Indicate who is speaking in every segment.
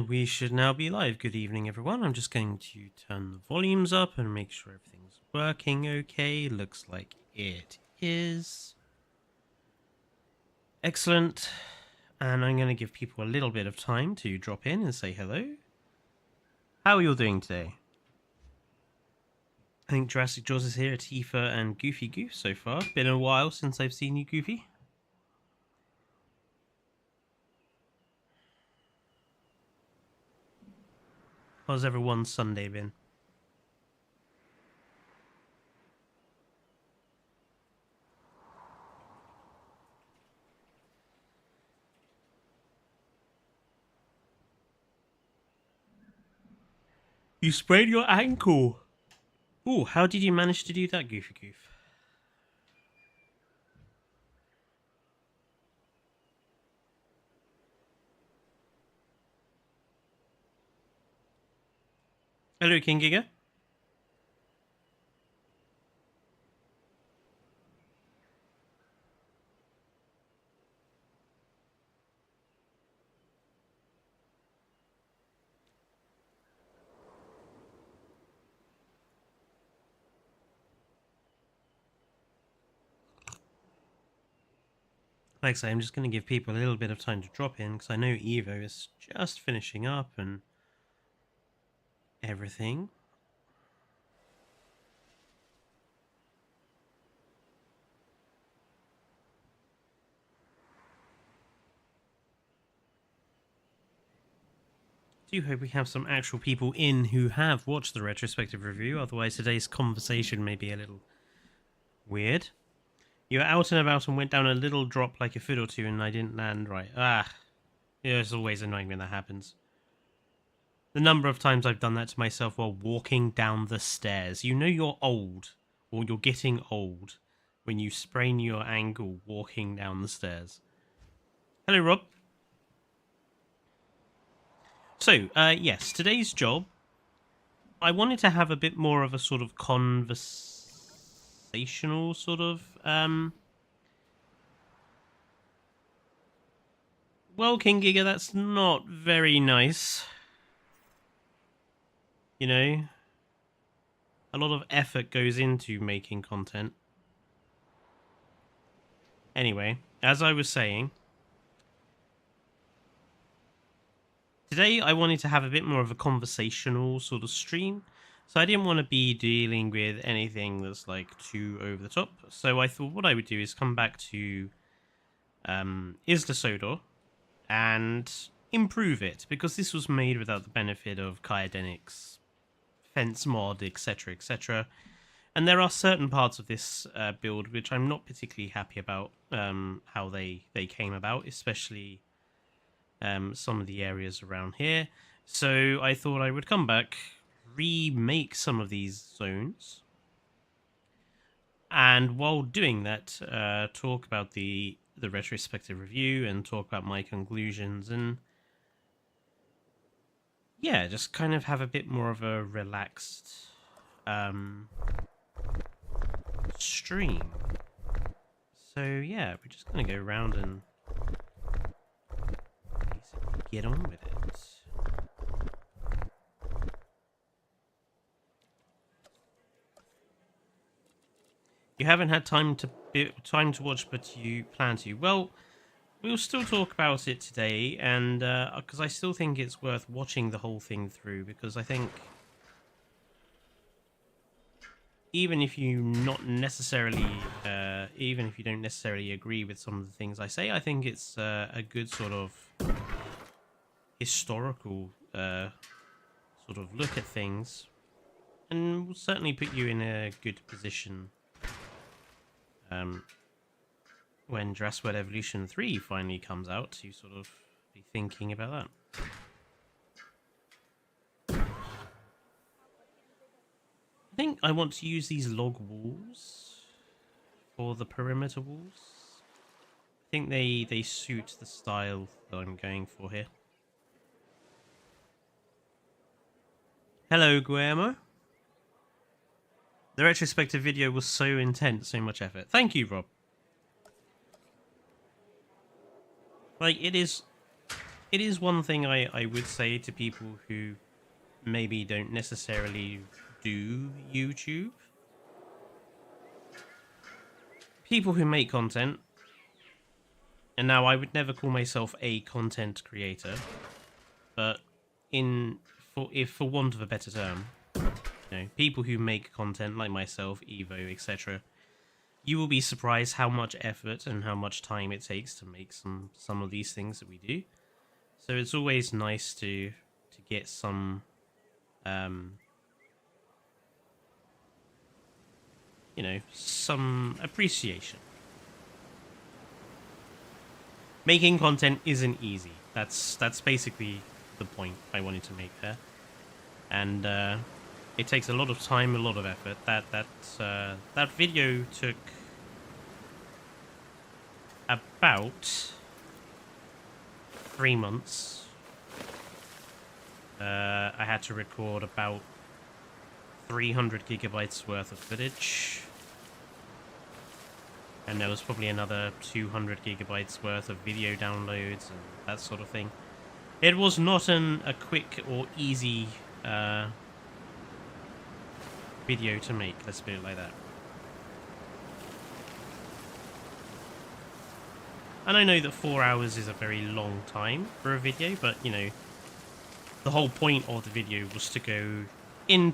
Speaker 1: And we should now be live. Good evening, everyone. I'm just going to turn the volumes up and make sure everything's working okay. Looks like it is. Excellent. And I'm going to give people a little bit of time to drop in and say hello. How are you all doing today? I think Jurassic Jaws is here, Tifa and Goofy Goof so far. Been a while since I've seen you, Goofy. How's everyone's Sunday been? You sprained your ankle! Ooh, how did you manage to do that, Goofy Goof? Hello, King Giga. Like I say, I'm just going to give people a little bit of time to drop in, because I know Evo is just finishing up and everything. I do hope we have some actual people in who have watched the retrospective review, otherwise today's conversation may be a little weird. You were out and about and went down a little drop like a foot or two and I didn't land right. Yeah, it's always annoying when that happens. The number of times I've done that to myself while walking down the stairs. You know you're old, or you're getting old, when you sprain your ankle walking down the stairs. Hello, Rob. So, yes, today's job, I wanted to have a bit more of a sort of conversational sort of, well, King Giga, that's not very nice. You know? A lot of effort goes into making content. Anyway, as I was saying, today I wanted to have a bit more of a conversational sort of stream, so I didn't want to be dealing with anything that's like too over the top. So I thought what I would do is come back to Isla Sodor and improve it, because this was made without the benefit of Kyodenics, fence mod, etc, etc. And there are certain parts of this build which I'm not particularly happy about how they came about, especially some of the areas around here. So I thought I would come back, remake some of these zones, and while doing that, talk about the retrospective review and talk about my conclusions, and yeah, just kind of have a bit more of a relaxed stream. So yeah, we're just gonna go around and basically get on with it. You haven't had time to watch, but you plan to. Well, we'll still talk about it today, and because I still think it's worth watching the whole thing through, because I think even if you don't necessarily agree with some of the things I say, I think it's a good sort of historical sort of look at things, and will certainly put you in a good position when Jurassic World Evolution 3 finally comes out, to sort of be thinking about that. I think I want to use these log walls for the perimeter walls. I think they suit the style that I'm going for here. Hello, Guillermo. The retrospective video was so intense, so much effort. Thank you, Rob. Like, it is it is one thing I would say to people who maybe don't necessarily do YouTube. People who make content, and now I would never call myself a content creator, but for want of a better term, people who make content like myself, Evo, etc., you will be surprised how much effort and how much time it takes to make some of these things that we do. So it's always nice to get some some appreciation. Making content isn't easy. That's basically the point I wanted to make there. And it takes a lot of time, a lot of effort. That video took about 3 months. I had to record about 300 gigabytes worth of footage. And there was probably another 200 gigabytes worth of video downloads and that sort of thing. It was not a quick or easy video to make, let's put it like that. And I know that 4 hours is a very long time for a video, but, the whole point of the video was to go in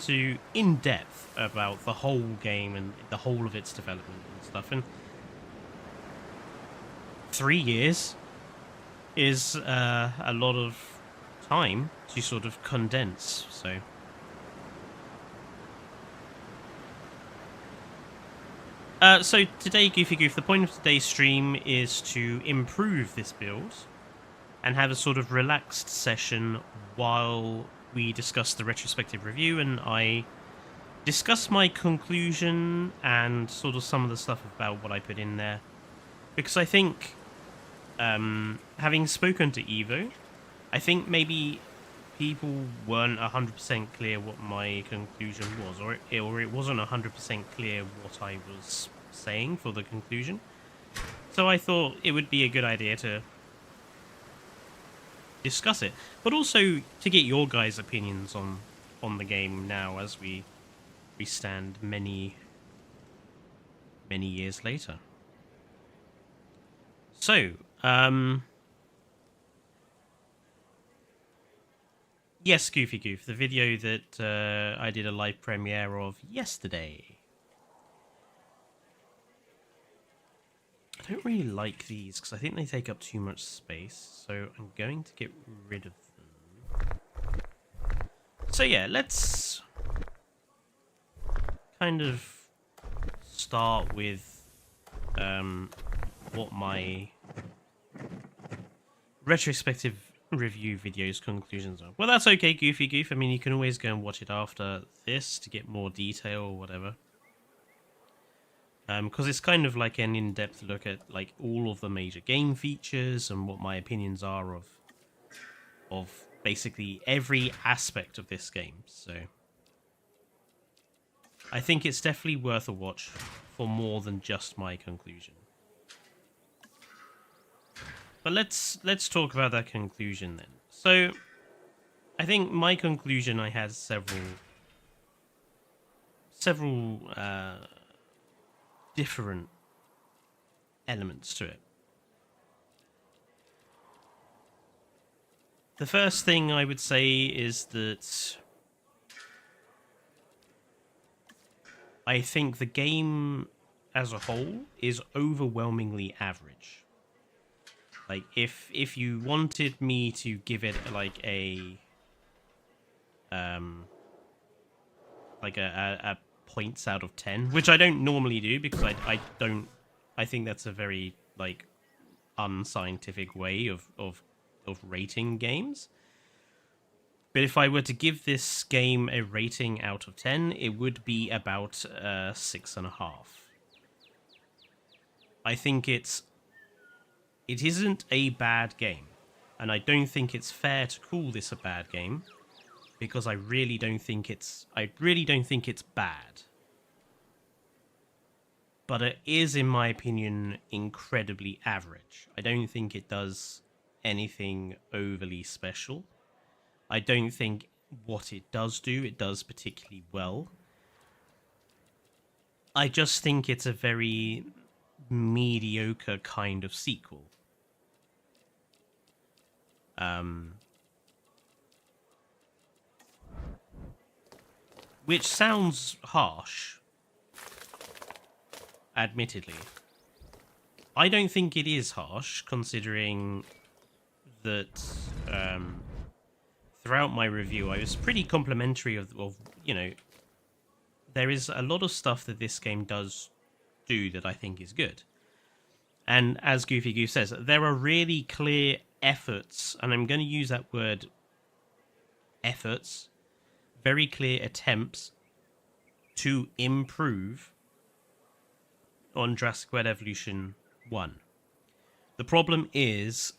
Speaker 1: depth about the whole game and the whole of its development and stuff. And 3 years is a lot of time to sort of condense, so... So today, Goofy Goof, the point of today's stream is to improve this build and have a sort of relaxed session while we discuss the retrospective review and I discuss my conclusion and sort of some of the stuff about what I put in there. Because I think, having spoken to Evo, I think maybe people weren't 100% clear what my conclusion was, or it wasn't 100% clear what I was saying for the conclusion. So I thought it would be a good idea to discuss it, but also to get your guys' opinions on the game now as we stand many years later. So, yes, Goofy Goof, the video that I did a live premiere of yesterday. I don't really like these because I think they take up too much space, so I'm going to get rid of them. So yeah, let's kind of start with what my retrospective review video's conclusions are. Well, that's okay, Goofy Goof. I mean, you can always go and watch it after this to get more detail or whatever. Because it's kind of like an in-depth look at like all of the major game features and what my opinions are of basically every aspect of this game. So I think it's definitely worth a watch for more than just my conclusion. But let's talk about that conclusion then. So I think my conclusion, I had several different elements to it. The first thing I would say is that I think the game as a whole is overwhelmingly average. Like, if you wanted me to give it like a points out of 10, which I don't normally do because I think that's a very like unscientific way of rating games. But if I were to give this game a rating out of 10, it would be about 6.5. I think it isn't a bad game, and I don't think it's fair to call this a bad game because I really don't think it's bad. But it is, in my opinion, incredibly average. I don't think it does anything overly special. I don't think what it does do, it does particularly well. I just think it's a very mediocre kind of sequel. Which sounds harsh, admittedly. I don't think it is harsh, considering that throughout my review I was pretty complimentary of, you know, there is a lot of stuff that this game does do that I think is good. And as Goofy Goose says, there are really clear efforts, and I'm going to use that word efforts, very clear attempts to improve on Jurassic World Evolution 1. The problem is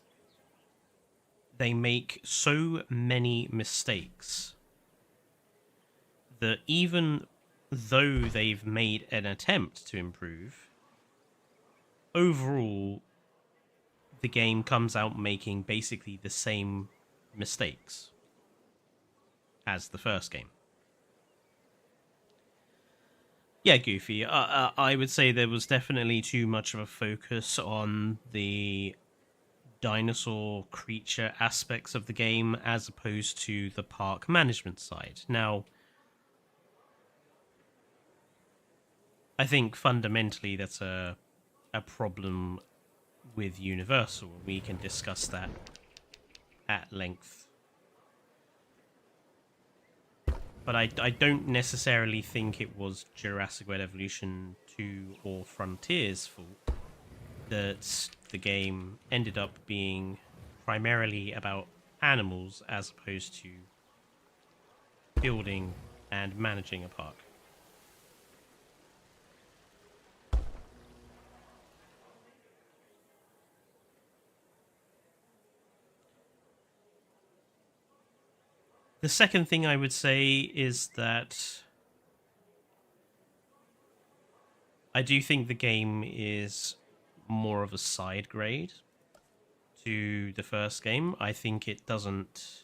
Speaker 1: they make so many mistakes that even though they've made an attempt to improve, overall the game comes out making basically the same mistakes as the first game. Yeah, Goofy, I would say there was definitely too much of a focus on the dinosaur creature aspects of the game as opposed to the park management side. Now, I think fundamentally that's a problem with Universal. We can discuss that at length. But I don't necessarily think it was Jurassic World Evolution 2 or Frontiers' fault that the game ended up being primarily about animals as opposed to building and managing a park. The second thing I would say is that I do think the game is more of a side grade to the first game. I think it doesn't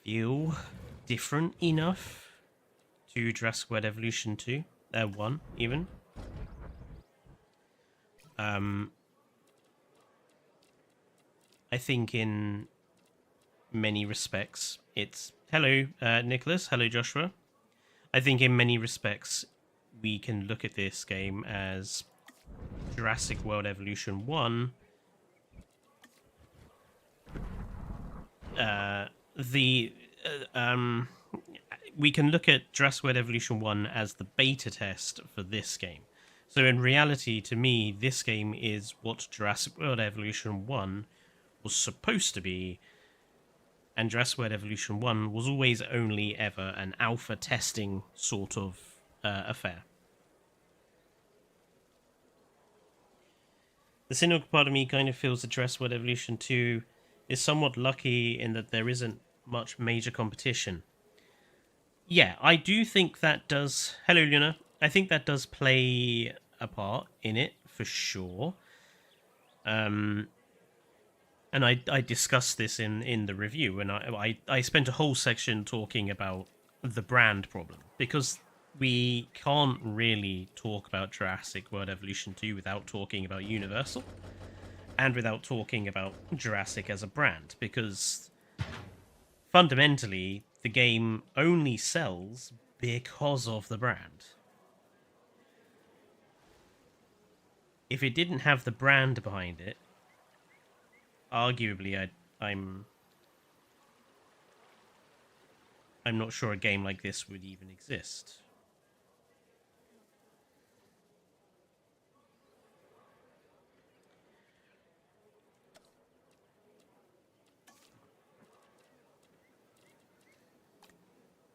Speaker 1: feel different enough to Jurassic World Evolution 2, 1 even. I think in many respects it's... Hello, Nicholas. Hello, Joshua. I think in many respects we can look at this game as Jurassic World Evolution 1. We can look at Jurassic World Evolution 1 as the beta test for this game. So in reality, to me, this game is what Jurassic World Evolution 1 was supposed to be, and Jurassic World Evolution 1 was always only ever an alpha testing sort of affair. The cynical part of me kind of feels that Jurassic World Evolution 2 is somewhat lucky in that there isn't much major competition. Yeah, I do think that does... Hello, Luna. I think that does play a part in it, for sure. And I discussed this in the review, and I spent a whole section talking about the brand problem, because we can't really talk about Jurassic World Evolution 2 without talking about Universal, and without talking about Jurassic as a brand, because fundamentally the game only sells because of the brand. If it didn't have the brand behind it, arguably I'm not sure a game like this would even exist.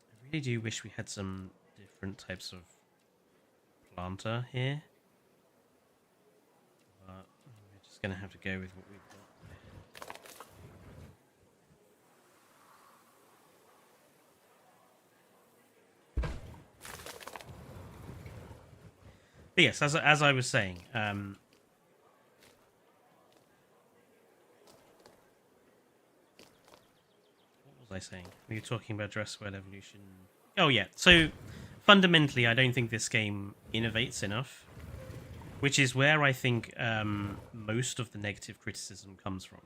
Speaker 1: I really do wish we had some different types of planter here. But we're just going to have to go with what we've got. But yes, as I was saying, What was I saying? We were talking about Jurassic World Evolution. Oh yeah, so fundamentally I don't think this game innovates enough, which is where I think most of the negative criticism comes from.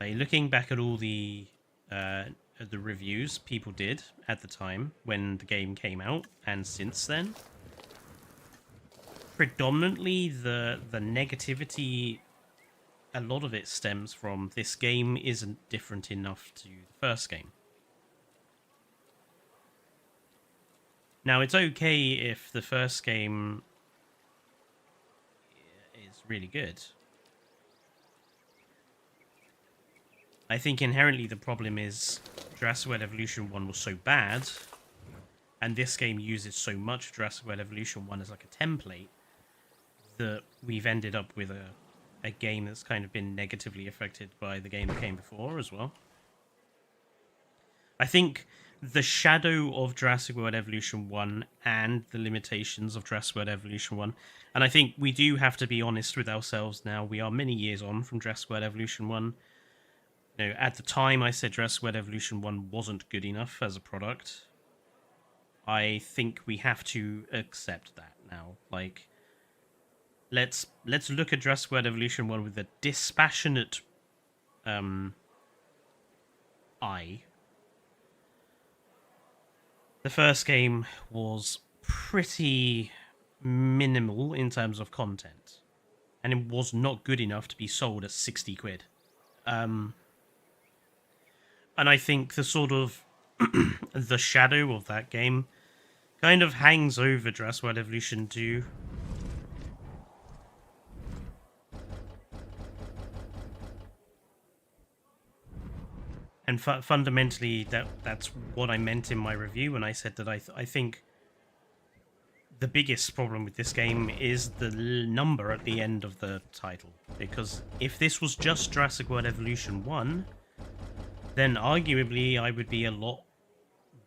Speaker 1: Like, looking back at all the reviews people did at the time when the game came out, and since then, predominantly the negativity, a lot of it stems from this game isn't different enough to the first game. Now, it's okay if the first game is really good. I think inherently the problem is Jurassic World Evolution 1 was so bad, and this game uses so much Jurassic World Evolution 1 as like a template, that we've ended up with a game that's kind of been negatively affected by the game that came before as well. I think the shadow of Jurassic World Evolution 1 and the limitations of Jurassic World Evolution 1, and I think we do have to be honest with ourselves now, we are many years on from Jurassic World Evolution 1. You know, at the time I said Jurassic World Evolution 1 wasn't good enough as a product. I think we have to accept that now. Like, let's look at Jurassic World Evolution 1 with a dispassionate eye. The first game was pretty minimal in terms of content, and it was not good enough to be sold at 60 quid. And I think the sort of the shadow of that game kind of hangs over Jurassic World Evolution 2. And fundamentally, that's what I meant in my review when I said that I think the biggest problem with this game is the number at the end of the title. Because if this was just Jurassic World Evolution 1, then arguably I would be a lot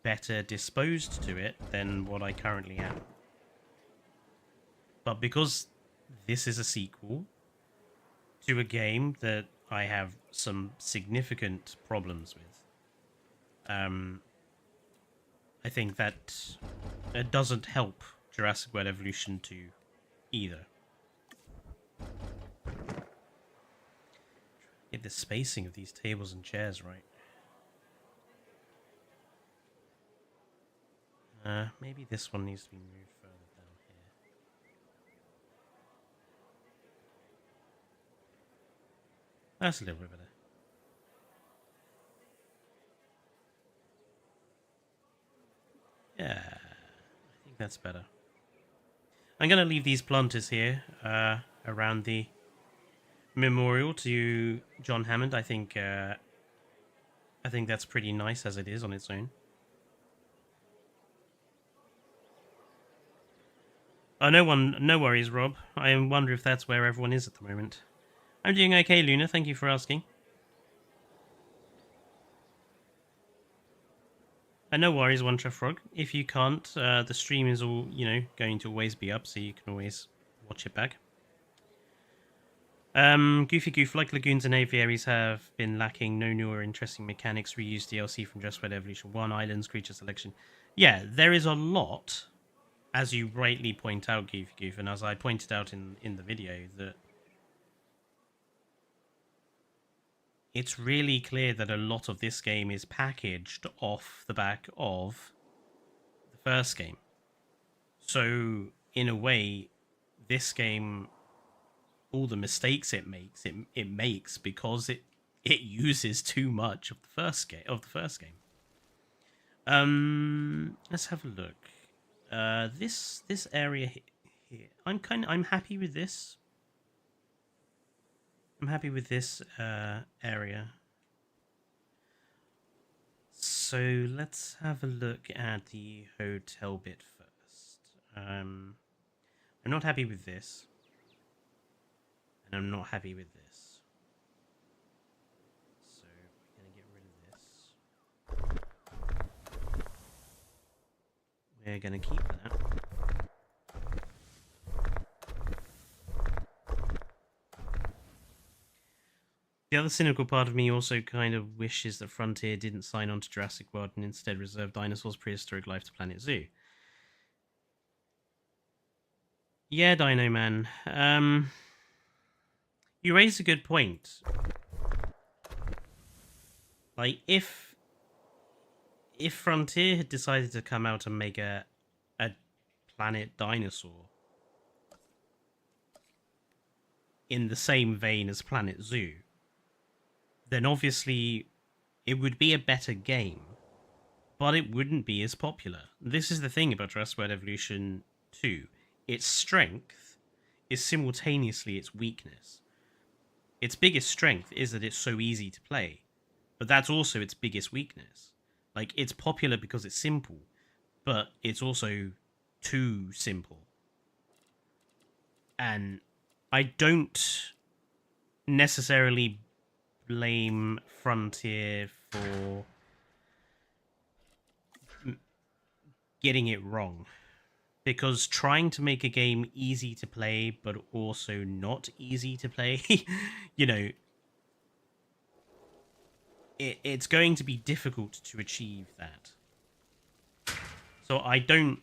Speaker 1: better disposed to it than what I currently am. But because this is a sequel to a game that I have some significant problems with, I think that it doesn't help Jurassic World Evolution 2 either. Get the spacing of these tables and chairs right. Maybe this one needs to be moved further down here. That's a little bit better. Yeah, I think that's better. I'm going to leave these planters here around the memorial to John Hammond. I think that's pretty nice as it is on its own. Oh, no worries, Rob. I wonder if that's where everyone is at the moment. I'm doing okay, Luna. Thank you for asking. No worries, One Chef Frog. If you can't, the stream is all, going to always be up, so you can always watch it back. Goofy Goof, like Lagoons and Aviaries have been lacking no new or interesting mechanics, reused DLC from Jurassic World Evolution 1, Islands, Creature Selection. Yeah, there is a lot, as you rightly point out, Goofy Goof, and as I pointed out in the video, that it's really clear that a lot of this game is packaged off the back of the first game. So, in a way, this game, all the mistakes it makes because it uses too much of the first game. Let's have a look. This area here, I'm happy with this. I'm happy with this area. So let's have a look at the hotel bit first. I'm not happy with this. And I'm not happy with this. So we're going to get rid of this. We're going to keep that. The other cynical part of me also kind of wishes that Frontier didn't sign on to Jurassic World and instead reserved Dinosaurs Prehistoric Life to Planet Zoo. Yeah, Dino Man. You raise a good point. Like, if Frontier had decided to come out and make a Planet Dinosaur in the same vein as Planet Zoo, then obviously it would be a better game, but it wouldn't be as popular. This is the thing about Jurassic World Evolution 2. Its strength is simultaneously its weakness. Its biggest strength is that it's so easy to play, but that's also its biggest weakness. Like, it's popular because it's simple, but it's also too simple. And I don't necessarily blame Frontier for getting it wrong, because trying to make a game easy to play but also not easy to play, you know, it's going to be difficult to achieve that. So I don't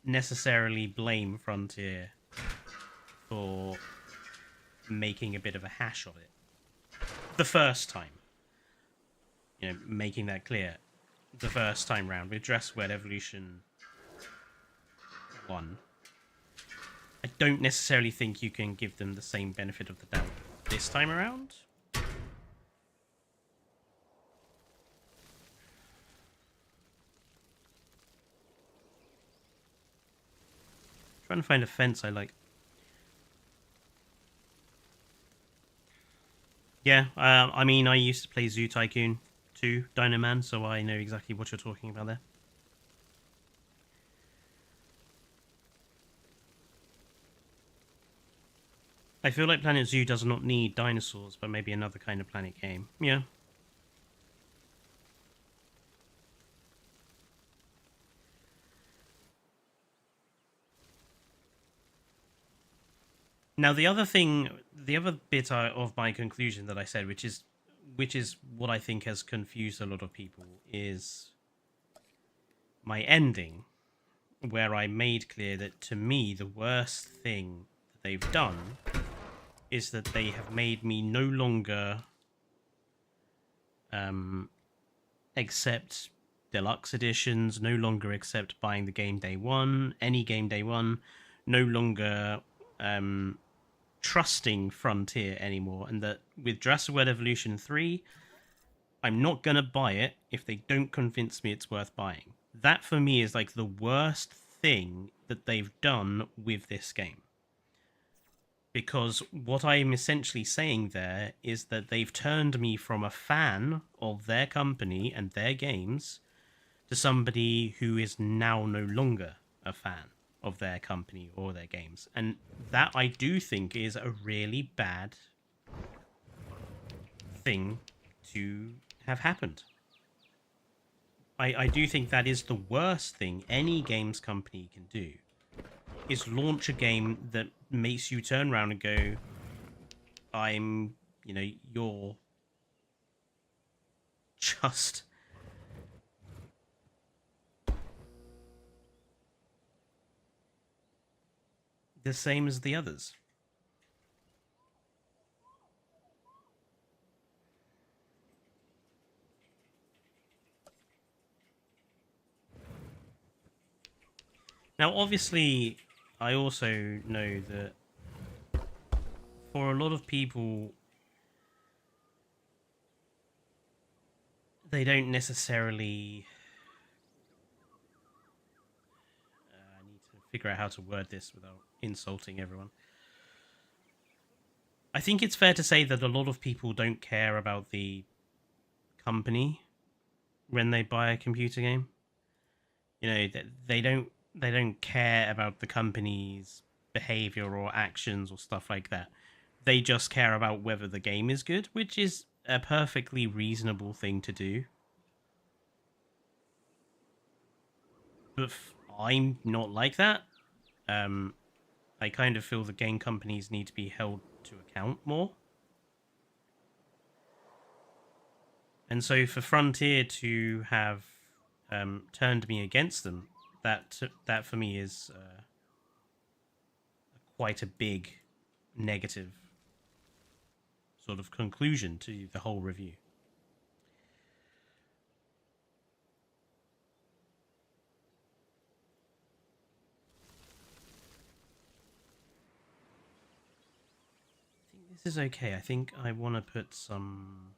Speaker 1: necessarily blame Frontier for making a bit of a hash of it the first time. You know, making that clear the first time round with Jurassic World Evolution 1. I don't necessarily think you can give them the same benefit of the doubt this time around. Trying to find a fence I like. Yeah, I mean, I used to play Zoo Tycoon 2, Dino Man, so I know exactly what you're talking about there. I feel like Planet Zoo does not need dinosaurs, but maybe another kind of Planet game. Yeah. Now the other bit of my conclusion that I said, which is what I think has confused a lot of people, is my ending, where I made clear that to me the worst thing that they've done is that they have made me no longer accept deluxe editions, no longer accept buying the game day one, any game day one, no longer trusting Frontier anymore, and that with Jurassic World Evolution 3, I'm not gonna buy it if they don't convince me it's worth buying. That for me is like the worst thing that they've done with this game. Because what I'm essentially saying there is that they've turned me from a fan of their company and their games to somebody who is now no longer a fan of their company or their games. And that I do think is a really bad thing to have happened. I do think that is the worst thing any games company can do, is launch a game that makes you turn around and go, you're just the same as the others. Now, obviously, I also know that for a lot of people, they don't necessarily... I need to figure out how to word this without insulting everyone. I think it's fair to say that a lot of people don't care about the company when they buy a computer game. You know, they don't care about the company's behavior or actions or stuff like that. They just care about whether the game is good, which is a perfectly reasonable thing to do. But I'm not like that. I kind of feel the game companies need to be held to account more. And so for Frontier to have turned me against them, that for me is quite a big negative sort of conclusion to the whole review. I think this is okay. I think I want to put some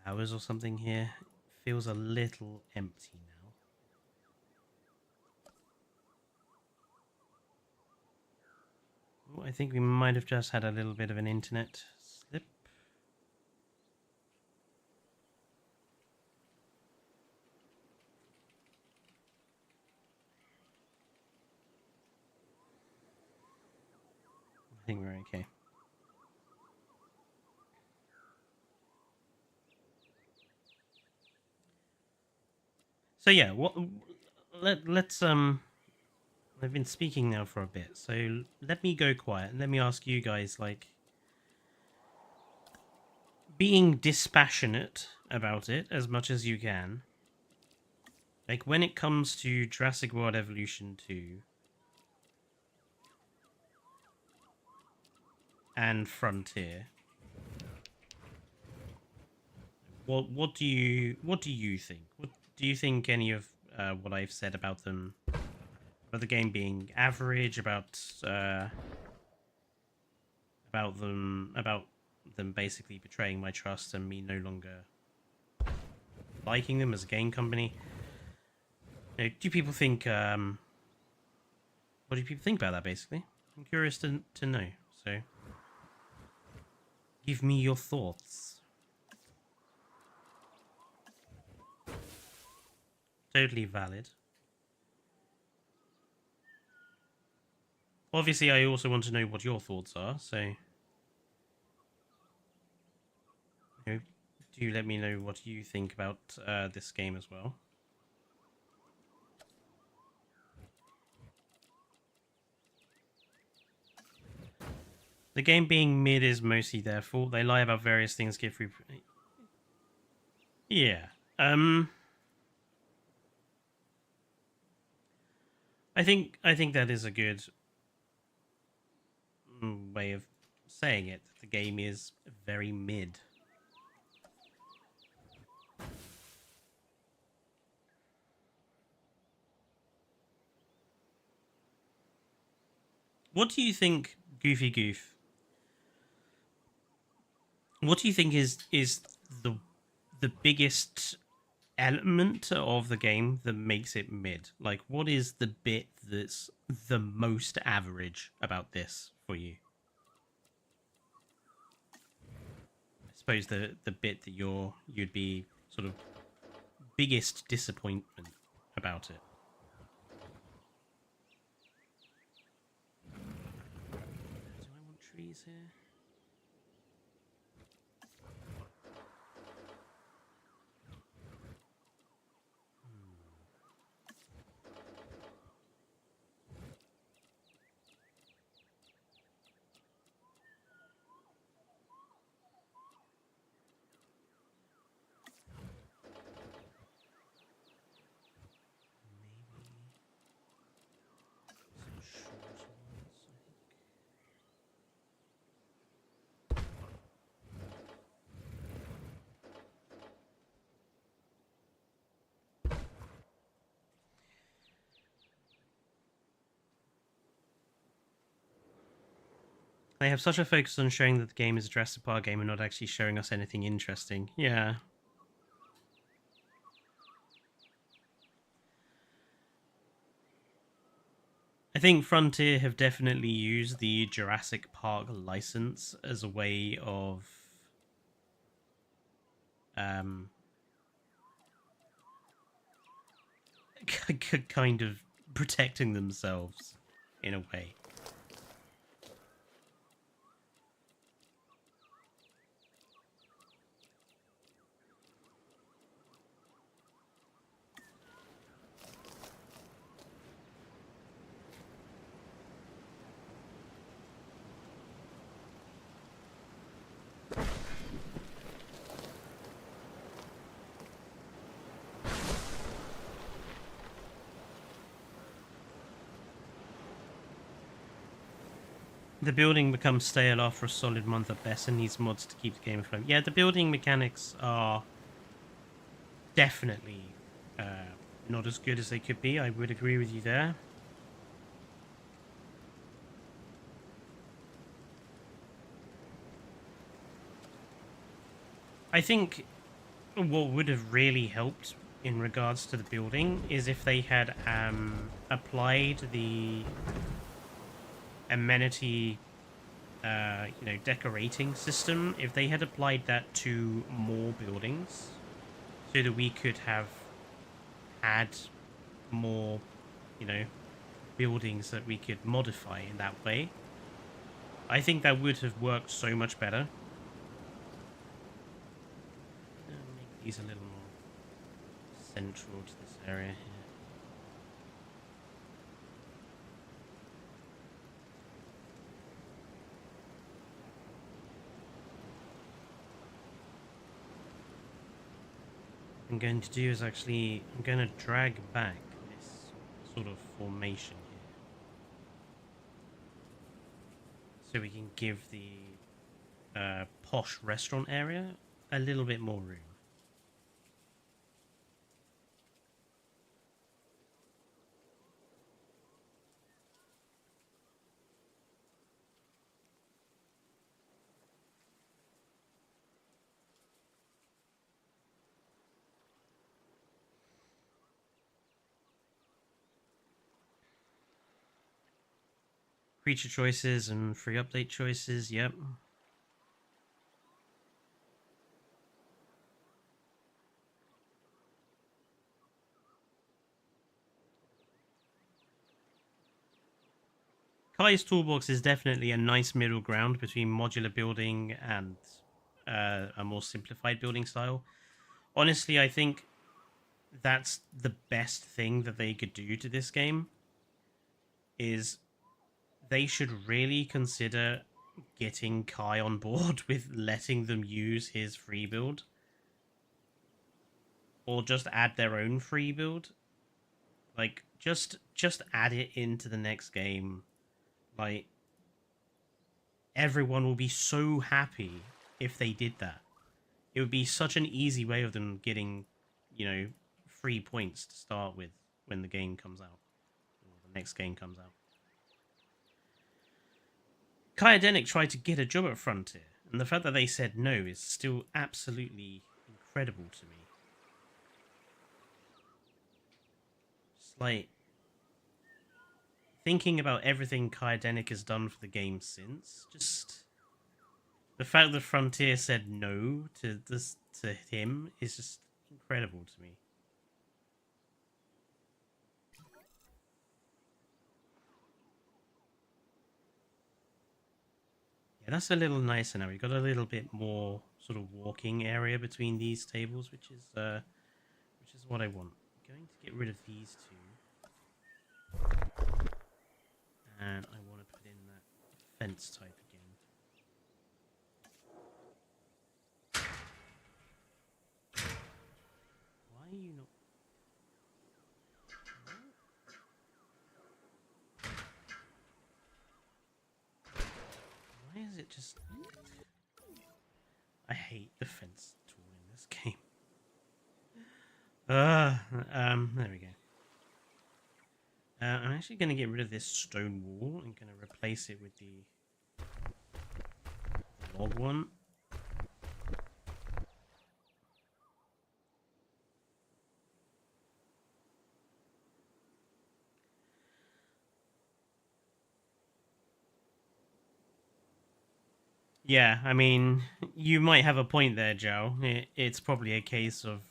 Speaker 1: flowers or something here. It feels a little empty now. Oh, I think we might have just had a little bit of an internet slip. I think we're okay. So yeah, let's I've been speaking now for a bit, so let me go quiet and let me ask you guys, like, being dispassionate about it as much as you can. Like, when it comes to Jurassic World Evolution 2 and Frontier, what do you think? What do you think any of what I've said about them, about the game being average, about them basically betraying my trust and me no longer liking them as a game company? You know, do people think what do people think about that, basically? I'm curious to know, so give me your thoughts. Totally valid. Obviously, I also want to know what your thoughts are, so you know, do let me know what you think about this game as well. The game being mid is mostly their fault. They lie about various things, give free... Yeah. I think that is a good way of saying it. The game is very mid. What do you think, Goofy Goof? What do you think is the biggest element of the game that makes it mid? Like, what is the bit that's the most average about this for you? I suppose the bit that you'd be sort of biggest disappointment about it. Do I want trees here? They have such a focus on showing that the game is a Jurassic Park game and not actually showing us anything interesting. Yeah. I think Frontier have definitely used the Jurassic Park license as a way of kind of protecting themselves in a way. The building becomes stale after a solid month at best and needs mods to keep the game afloat. Yeah, the building mechanics are definitely not as good as they could be. I would agree with you there. I think what would have really helped in regards to the building is if they had applied the amenity decorating system. If they had applied that to more buildings so that we could have had more buildings that we could modify in that way, I think that would have worked so much better. Make these a little more central to this area here. What I'm going to do is I'm going to drag back this sort of formation here so we can give the posh restaurant area a little bit more room. Creature choices and free update choices, yep. Kai's toolbox is definitely a nice middle ground between modular building and a more simplified building style. Honestly, I think that's the best thing that they could do to this game. Is they should really consider getting Kai on board with letting them use his free build, or just add their own free build. Like just add it into the next game. Like everyone will be so happy if they did that. It would be such an easy way of them getting, free points to start with when the game comes out, or the next game comes out. Kyodenic tried to get a job at Frontier, and the fact that they said no is still absolutely incredible to me. Just like thinking about everything Kyodenic has done for the game since, just the fact that Frontier said no to this to him is just incredible to me. Yeah, that's a little nicer now. We've got a little bit more sort of walking area between these tables, which is what I want. I'm going to get rid of these two, and I want to put in that fence type again. Why are you not? Why is it just? I hate the fence tool in this game. There we go. I'm actually going to get rid of this stone wall and going to replace it with the log one. Yeah, I mean, you might have a point there, Joe. It's probably a case of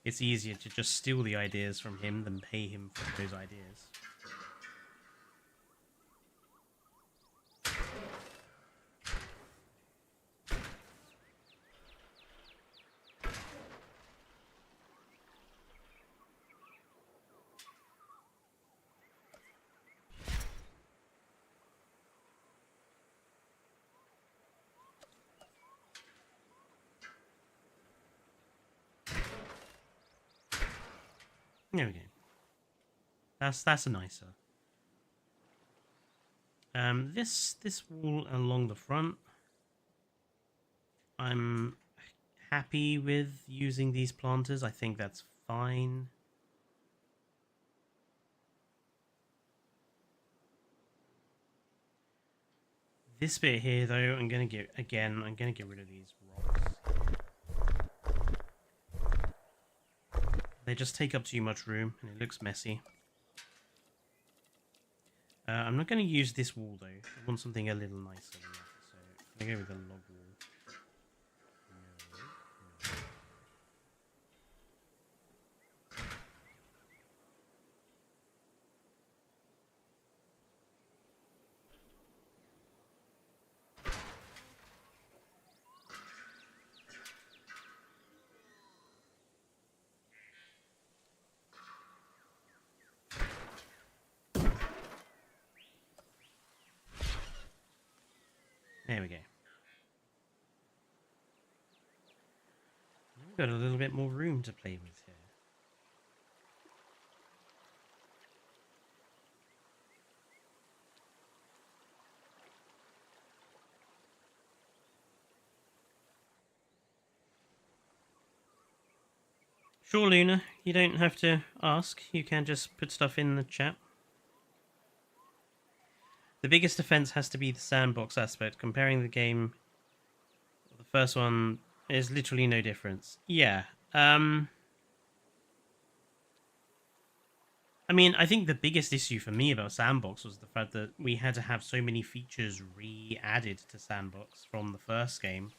Speaker 1: it's easier to just steal the ideas from him than pay him for those ideas. There we go. That's a nicer. This wall along the front, I'm happy with using these planters. I think that's fine. This bit here, though, I'm gonna get rid of these rocks. They just take up too much room, and it looks messy. I'm not going to use this wall, though. I want something a little nicer than that. So I'm going to go with the log wall. There we go. We've got a little bit more room to play with here. Sure, Luna, you don't have to ask. You can just put stuff in the chat. The biggest offense has to be the sandbox aspect. Comparing the game, the first one, is literally no difference. Yeah. I mean, I think the biggest issue for me about Sandbox was the fact that we had to have so many features re-added to Sandbox from the first game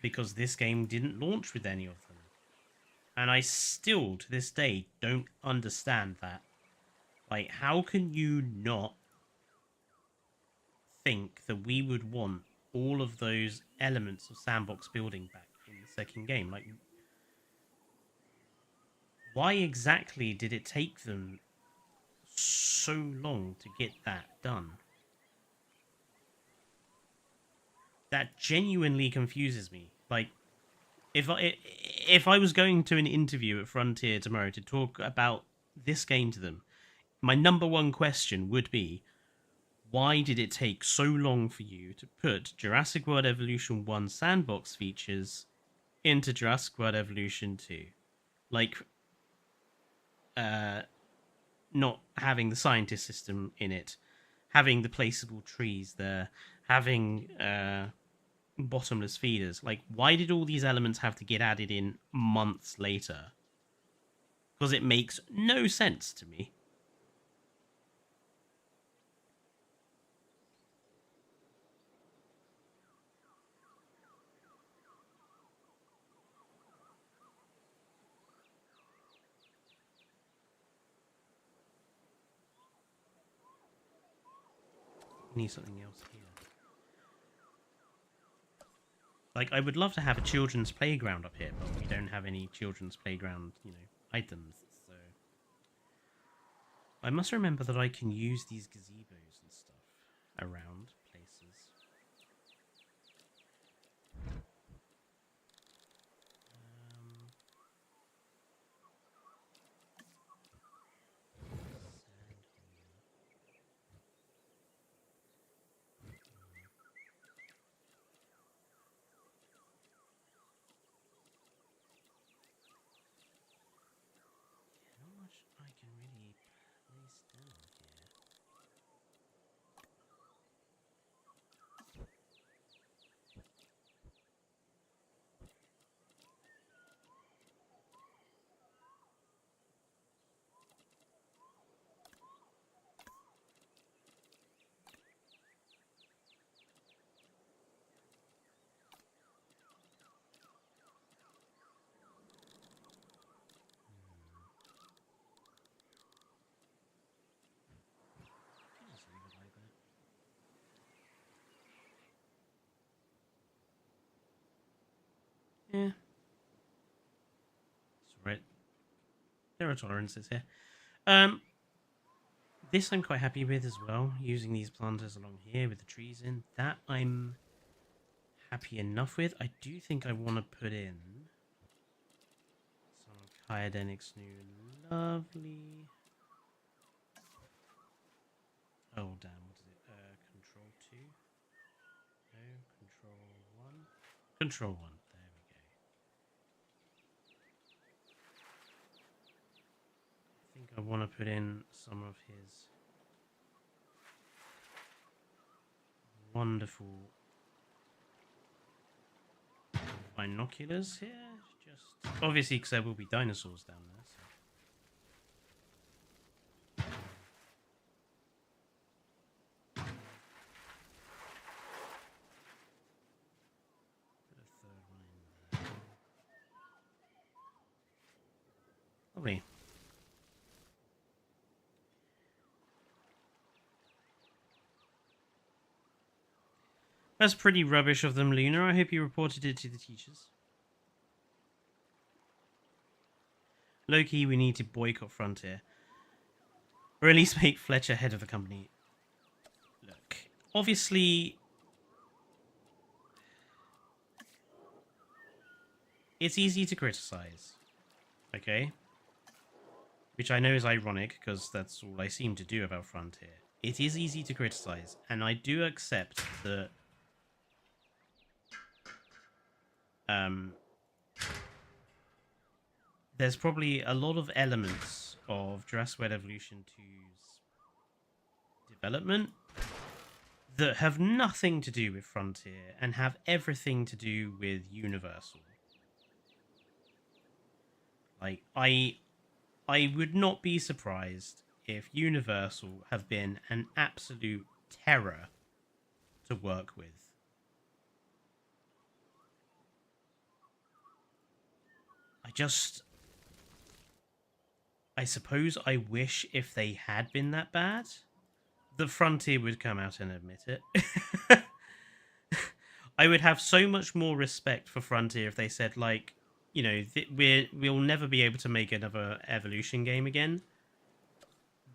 Speaker 1: because this game didn't launch with any of them. And I still, to this day, don't understand that. Like, how can you not think that we would want all of those elements of Sandbox building back in the second game? Like, why exactly did it take them so long to get that done? That genuinely confuses me. Like, if I was going to an interview at Frontier tomorrow to talk about this game to them, my number one question would be, why did it take so long for you to put Jurassic World Evolution 1 sandbox features into Jurassic World Evolution 2? Like, not having the scientist system in it, having the placeable trees there, having bottomless feeders. Like, why did all these elements have to get added in months later? Because it makes no sense to me. Need something else here. Like, I would love to have a children's playground up here, but we don't have any children's playground, items, so... I must remember that I can use these gazebos and stuff around places. Not much I can really place down here. Just leave it like that. Yeah. It's alright. There are tolerances here. This I'm quite happy with as well, using these planters along here with the trees in. That I'm happy enough with. I do think I want to put in some Kyodenics new lovely... Oh damn, what is it? Control 1. There we go. I think I want to put in some of his wonderful binoculars here. Just obviously because there will be dinosaurs down there. So. Put a third one in there. Lovely. That's pretty rubbish of them, Luna. I hope you reported it to the teachers. Loki, we need to boycott Frontier. Or at least make Fletcher head of the company. Look, obviously... it's easy to criticize. Okay? Which I know is ironic, because that's all I seem to do about Frontier. It is easy to criticize, and I do accept that... there's probably a lot of elements of Jurassic World Evolution 2's development that have nothing to do with Frontier and have everything to do with Universal. Like, I would not be surprised if Universal have been an absolute terror to work with. I suppose I wish if they had been that bad, the Frontier would come out and admit it. I would have so much more respect for Frontier if they said, like, you know, we'll never be able to make another Evolution game again,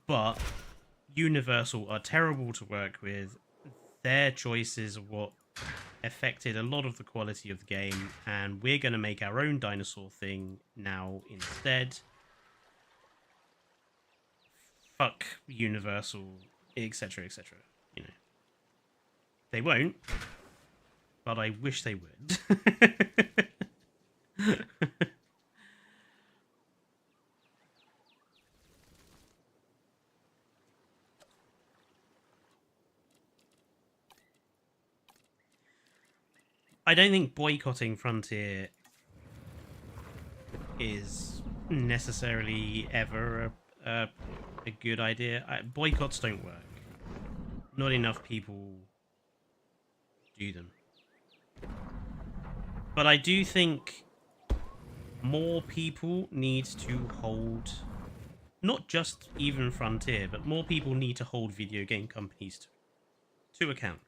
Speaker 1: but Universal are terrible to work with. Their choices are what affected a lot of the quality of the game, and we're going to make our own dinosaur thing now instead. Fuck Universal, etc., etc. You know, they won't, but I wish they would. I don't think boycotting Frontier is necessarily ever a good idea. Boycotts don't work. Not enough people do them. But I do think more people need to hold, not just even Frontier, but more people need to hold video game companies to account.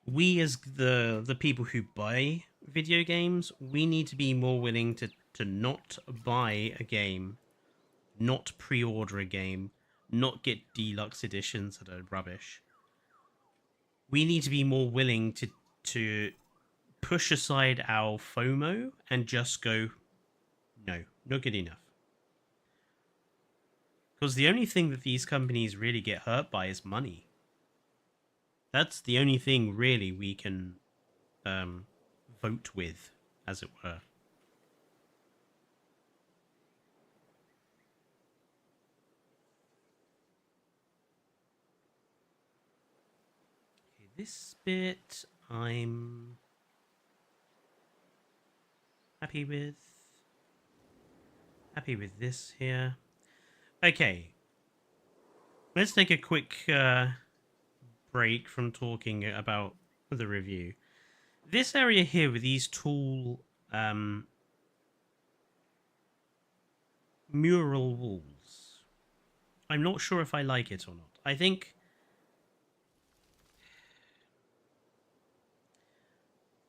Speaker 1: We as the people who buy video games, we need to be more willing to not buy a game, not pre-order a game, not get deluxe editions that are rubbish. We need to be more willing to push aside our FOMO and just go, no, not good enough. Because the only thing that these companies really get hurt by is money. That's the only thing really we can vote with, as it were. Okay, this bit I'm happy with. Happy with this here. Okay. Let's take a quick break from talking about the review. This area here with these tall mural walls, I'm not sure if I like it or not. I think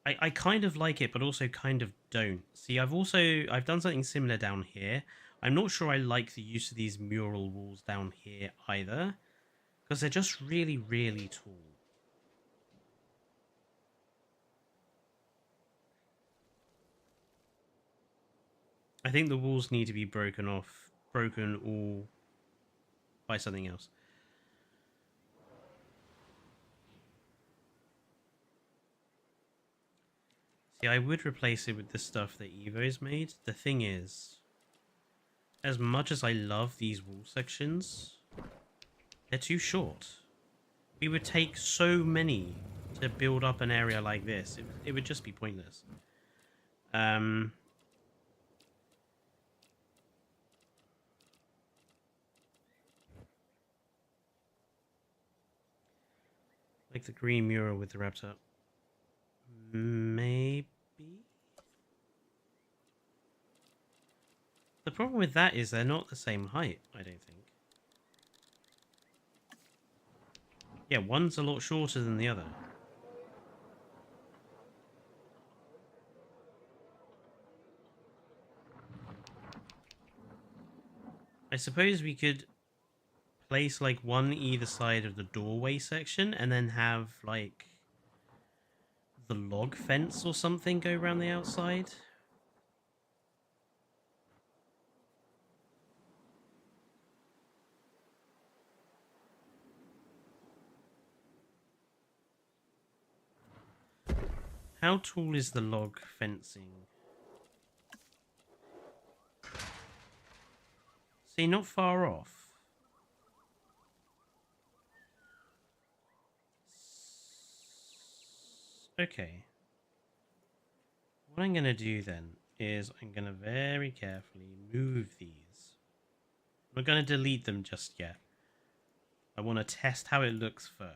Speaker 1: I kind of like it, but also kind of don't. See, I've done something similar down here. I'm not sure I like the use of these mural walls down here either, because they're just really, really tall. I think the walls need to be broken all by something else. See, I would replace it with the stuff that Evo's made. The thing is, as much as I love these wall sections, they're too short. We would take so many to build up an area like this. It would just be pointless. Like the green mural with the raptor. Maybe? The problem with that is they're not the same height, I don't think. Yeah, one's a lot shorter than the other. I suppose we could place like one either side of the doorway section and then have like the log fence or something go around the outside. How tall is the log fencing? See, not far off. Okay. What I'm going to do then is I'm going to very carefully move these. I'm not going to delete them just yet. I want to test how it looks first.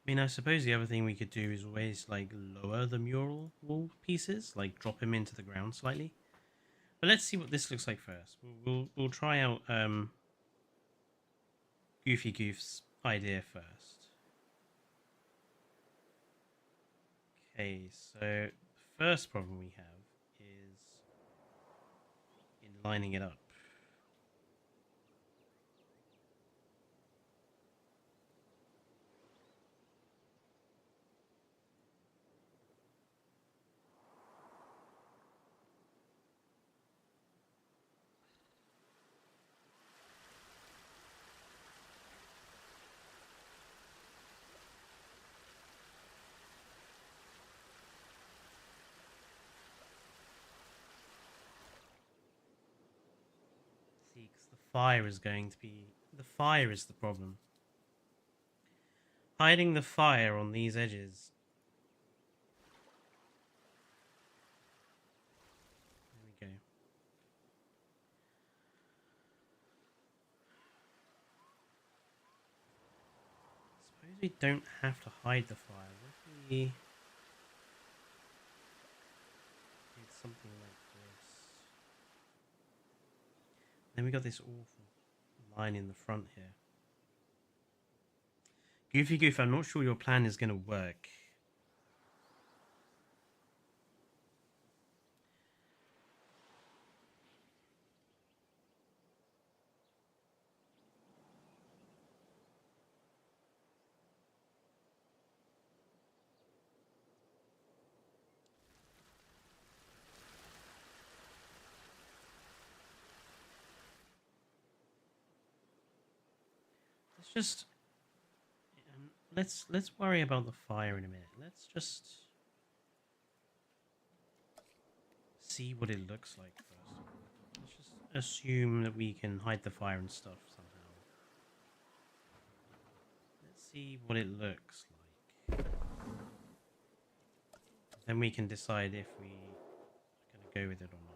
Speaker 1: I mean, I suppose the other thing we could do is always like lower the mural wall pieces, like drop them into the ground slightly. But let's see what this looks like first. We'll try out Goofy Goof's idea first. Okay, so the first problem we have is in lining it up. See, because the fire is going to be... The fire is the problem. Hiding the fire on these edges. There we go. Suppose we don't have to hide the fire. What if we did something like this? Then we got this awful line in the front here. Goofy Goof, I'm not sure your plan is going to work. Let's worry about the fire in a minute. Let's just see what it looks like first. Let's just assume that we can hide the fire and stuff somehow. Let's see what it looks like. Then we can decide if we are going to go with it or not.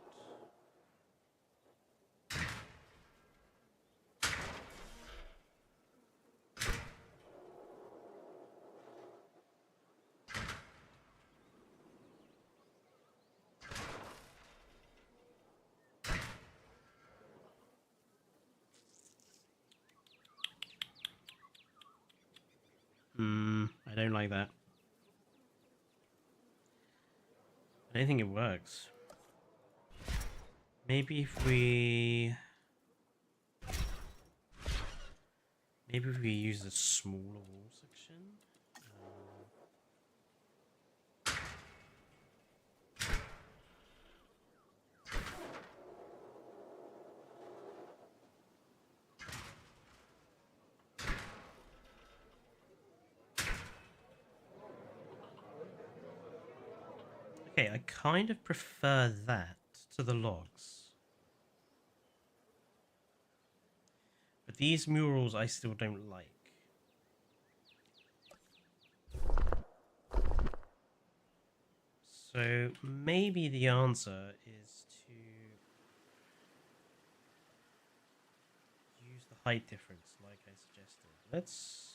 Speaker 1: I don't like that. I don't think it works. Maybe if we use a smaller wall section. Okay, I kind of prefer that to the logs. But these murals I still don't like. So maybe the answer is to use the height difference like I suggested. Let's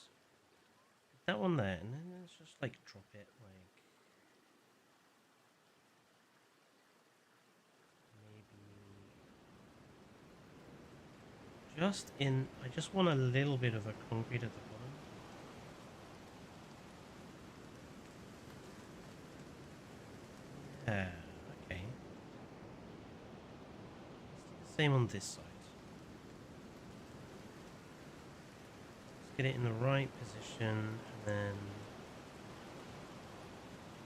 Speaker 1: put that one there, and then let's just like drop it like maybe just in. I just want a little bit of a concrete at the bottom. Yeah, okay. Let's do the same on this side. Let's get it in the right position, and then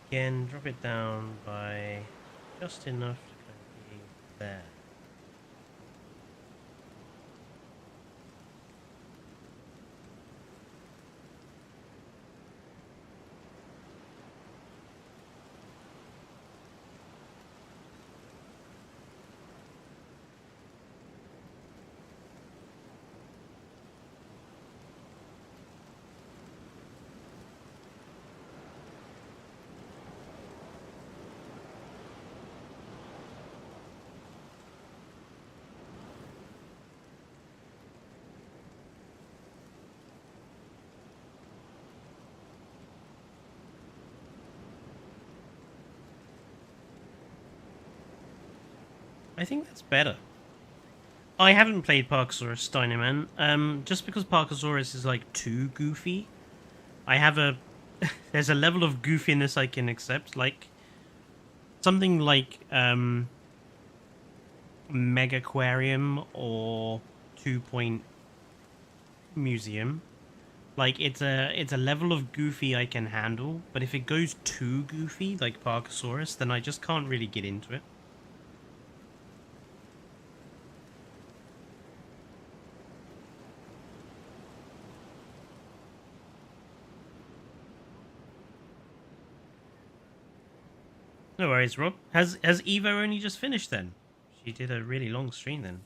Speaker 1: again drop it down by just enough to kind of be there. I think that's better. I haven't played Parkosaurus Dynaman, just because Parkosaurus is like too goofy. I have a there's a level of goofiness I can accept, like something like Mega Aquarium or 2 Point Museum. Like it's a level of goofy I can handle, but if it goes too goofy, like Parkosaurus, then I just can't really get into it. No worries, Rob. Has Eva only just finished then? She did a really long stream then.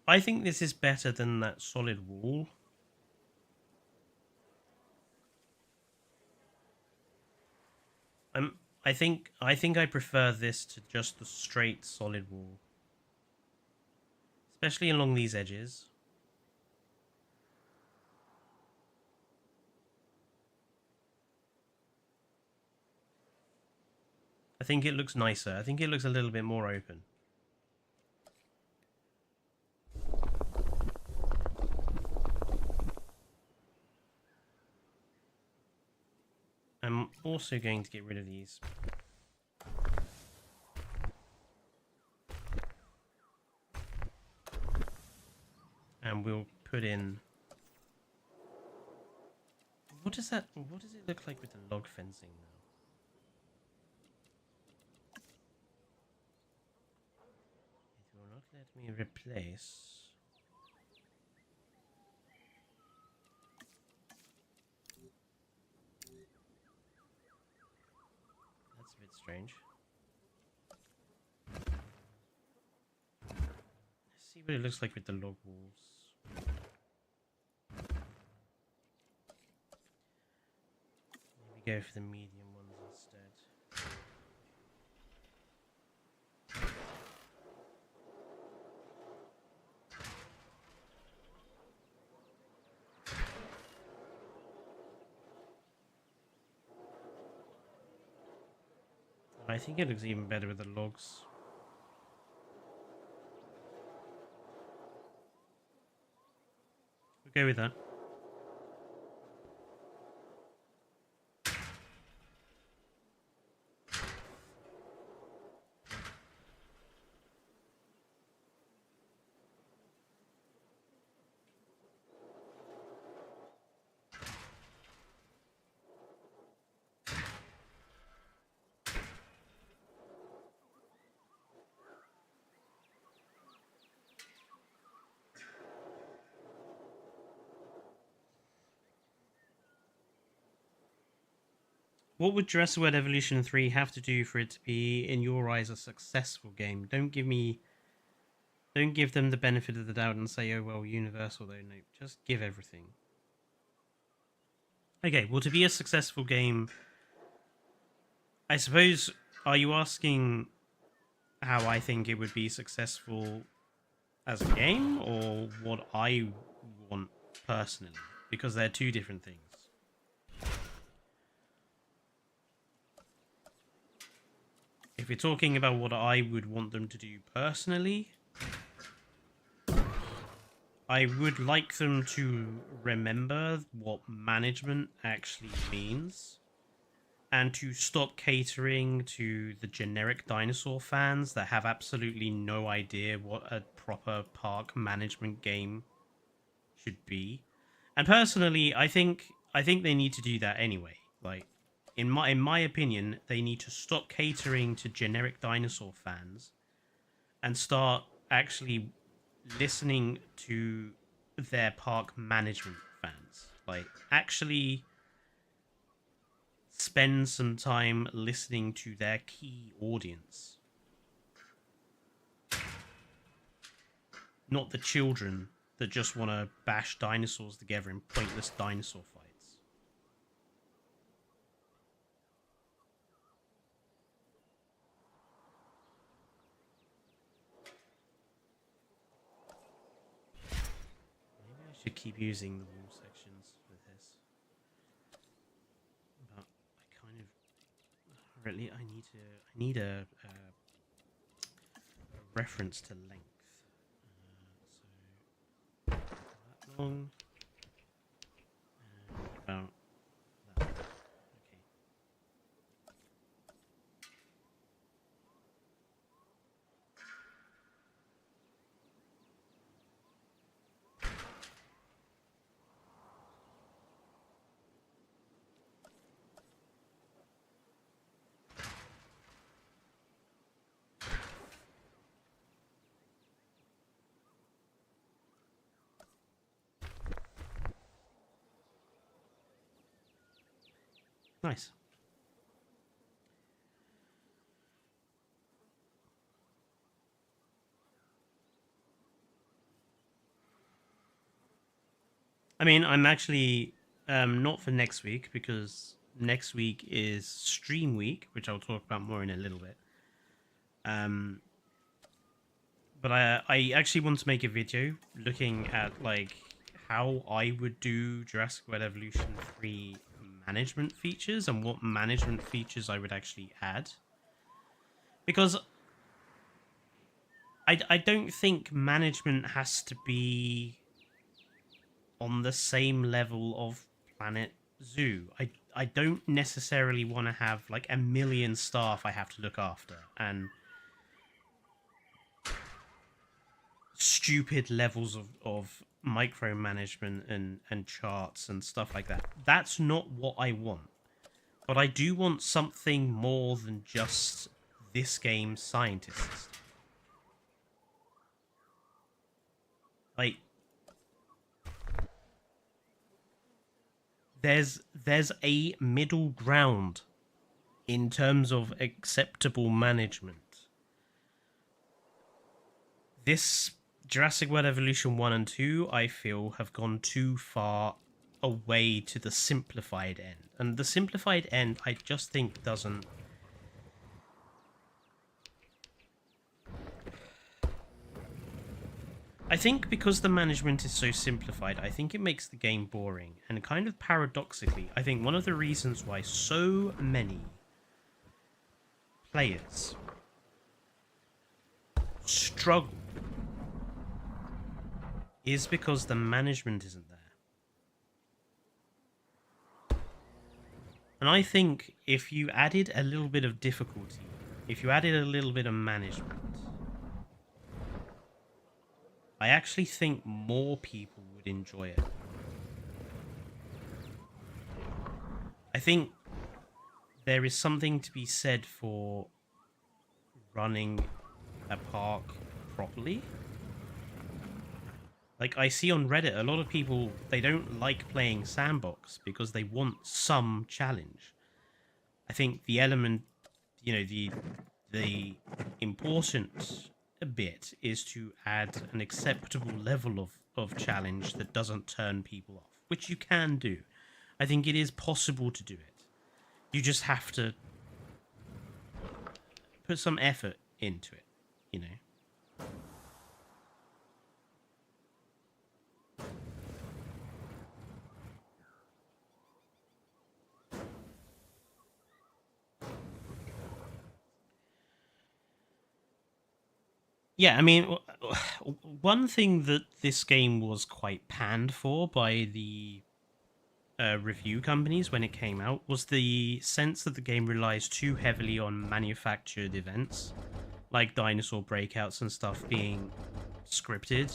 Speaker 1: I think this is better than that solid wall. I think I prefer this to just the straight solid wall. Especially along these edges. I think it looks nicer. I think it looks a little bit more open. I'm also going to get rid of these. And we'll put in... What does it look like with the log fencing now? It will not let me replace... That's a bit strange. Let's see what it looks like with the log walls. Maybe go for the medium ones instead. I think it looks even better with the logs. We'll go with that. What would Jurassic World Evolution 3 have to do for it to be, in your eyes, a successful game? Don't give them the benefit of the doubt and say, oh well, Universal though. No, just give everything. Okay, well, to be a successful game, I suppose, are you asking how I think it would be successful as a game, or what I want personally? Because they're two different things. If we're talking about what I would want them to do personally, I would like them to remember what management actually means, and to stop catering to the generic dinosaur fans that have absolutely no idea what a proper park management game should be. And personally, I think they need to do that anyway. Like, in my opinion, they need to stop catering to generic dinosaur fans and start actually listening to their park management fans. Like, actually spend some time listening to their key audience. Not the children that just want to bash dinosaurs together in pointless dinosaur fights. Maybe I should keep using the wall sections with this. But I kind of really I need a reference to length. So that long. About that. Okay. Nice. I mean, I'm actually not for next week, because next week is stream week, which I'll talk about more in a little bit. But I actually want to make a video looking at like how I would do Jurassic World Evolution 3 management features and what management features I would actually add. Because I don't think management has to be on the same level of Planet Zoo. I don't necessarily want to have like a million staff I have to look after and stupid levels of micromanagement and charts and stuff like that. That's not what I want. But I do want something more than just this game's scientists. Like, there's a middle ground in terms of acceptable management. This Jurassic World Evolution 1 and 2, I feel, have gone too far away to the simplified end. And the simplified end, I just think, doesn't... I think because the management is so simplified, I think it makes the game boring. And kind of paradoxically, I think one of the reasons why so many players struggle is because the management isn't there. And I think if you added a little bit of difficulty, if you added a little bit of management, I actually think more people would enjoy it. I think there is something to be said for running a park properly. Like, I see on Reddit, a lot of people, they don't like playing Sandbox because they want some challenge. I think the element, the important bit is to add an acceptable level of challenge that doesn't turn people off, which you can do. I think it is possible to do it. You just have to put some effort into it, you know. Yeah, I mean, one thing that this game was quite panned for by the review companies when it came out was the sense that the game relies too heavily on manufactured events, like dinosaur breakouts and stuff being scripted.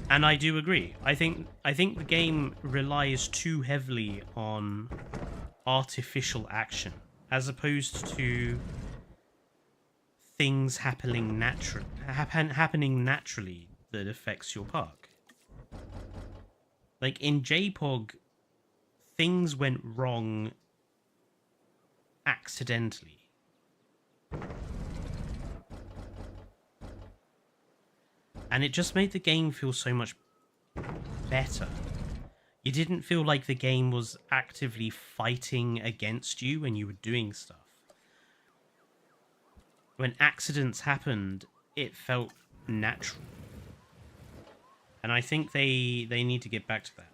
Speaker 1: And I do agree. I think the game relies too heavily on artificial action as opposed to things happening naturally that affects your park. Like in JPOG, things went wrong accidentally. And it just made the game feel so much better. You didn't feel like the game was actively fighting against you when you were doing stuff. When accidents happened, it felt natural. And I think they need to get back to that.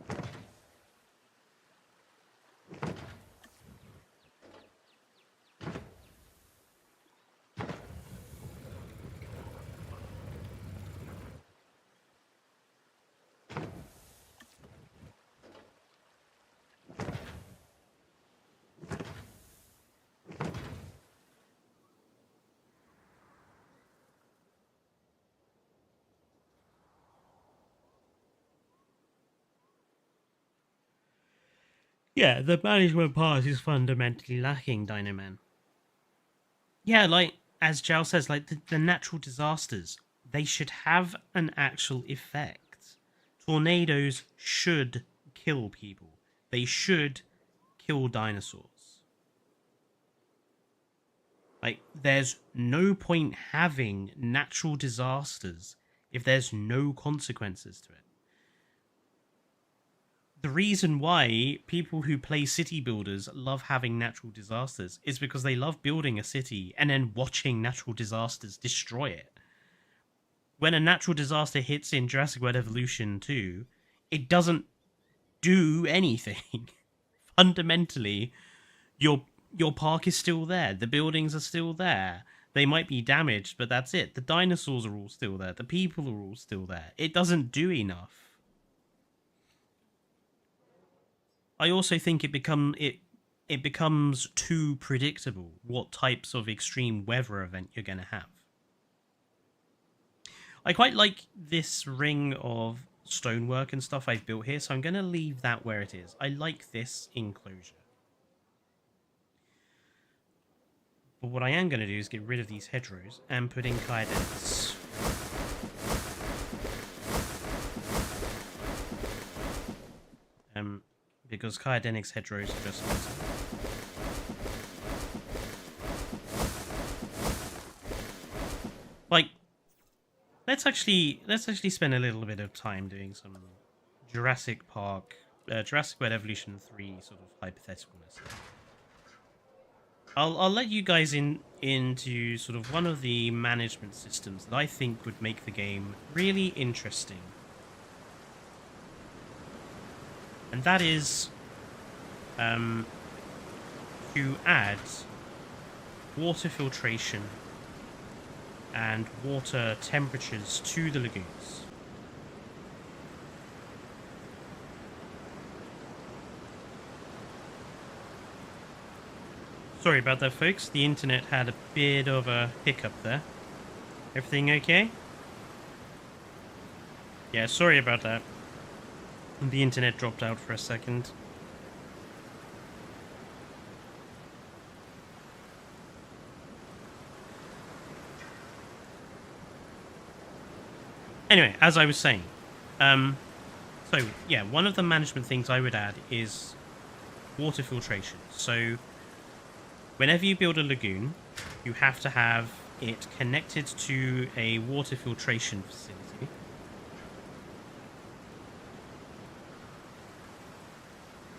Speaker 1: Yeah, the management part is fundamentally lacking, Dinoman. Yeah, like, as Jal says, like, the natural disasters, they should have an actual effect. Tornadoes should kill people. They should kill dinosaurs. Like, there's no point having natural disasters if there's no consequences to it. The reason why people who play city builders love having natural disasters is because they love building a city and then watching natural disasters destroy it. When a natural disaster hits in Jurassic World Evolution 2, it doesn't do anything. Fundamentally, your park is still there. The buildings are still there. They might be damaged, but that's it. The dinosaurs are all still there. The people are all still there. It doesn't do enough. I also think it becomes too predictable what types of extreme weather event you're going to have. I quite like this ring of stonework and stuff I've built here, so I'm going to leave that where it is. I like this enclosure. But what I am going to do is get rid of these hedgerows and put in Kaidens. Because Kyodenic's hedgerows are just better. Like, let's actually spend a little bit of time doing some Jurassic World Evolution 3 sort of hypotheticalness. I'll let you guys into sort of one of the management systems that I think would make the game really interesting. And that is to add water filtration and water temperatures to the lagoons. Sorry about that, folks. The internet had a bit of a hiccup there. Everything okay? Yeah, sorry about that. The internet dropped out for a second. Anyway, as I was saying, so yeah, one of the management things I would add is water filtration. So Whenever you build a lagoon, you have to have it connected to a water filtration facility.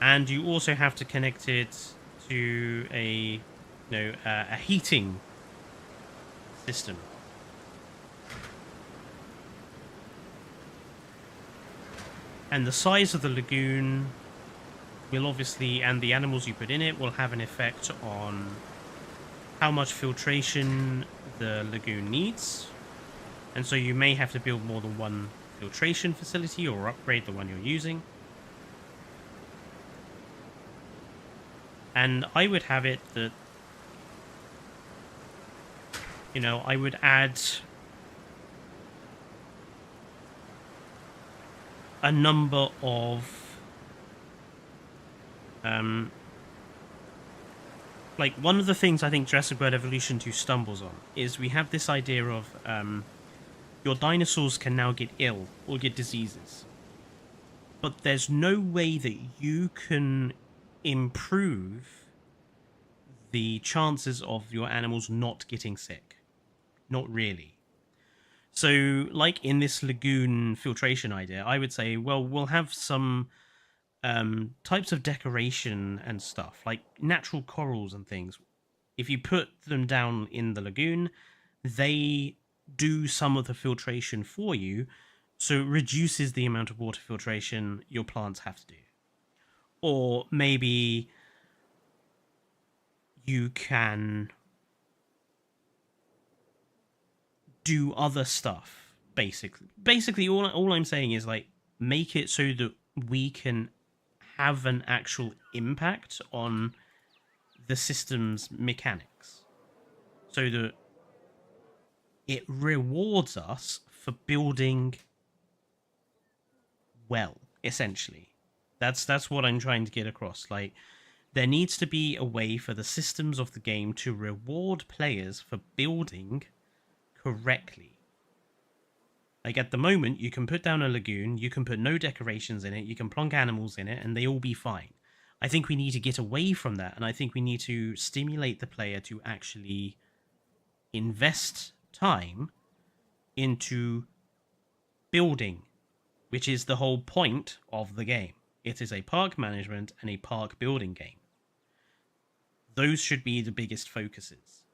Speaker 1: And you also have to connect it to a heating system. And the size of the lagoon will obviously, and the animals you put in it will have an effect on how much filtration the lagoon needs. And so you may have to build more than one filtration facility or upgrade the one you're using. And I would have it that, I would add a number of like, one of the things I think Jurassic World Evolution 2 stumbles on is we have this idea of your dinosaurs can now get ill or get diseases. But there's no way that you can improve the chances of your animals not getting sick. Not really. So, like in this lagoon filtration idea, I would say, well, we'll have some types of decoration and stuff, like natural corals and things. If you put them down in the lagoon, they do some of the filtration for you, so it reduces the amount of water filtration your plants have to do. Or maybe you can do other stuff, basically all I'm saying is, like, make it so that we can have an actual impact on the system's mechanics, so that it rewards us for building well, essentially. That's what I'm trying to get across. Like, there needs to be a way for the systems of the game to reward players for building correctly. Like, at the moment, you can put down a lagoon, you can put no decorations in it, you can plonk animals in it, and they all be fine. I think we need to get away from that, and I think we need to stimulate the player to actually invest time into building, which is the whole point of the game. It is a park management and a park building game. Those should be the biggest focuses.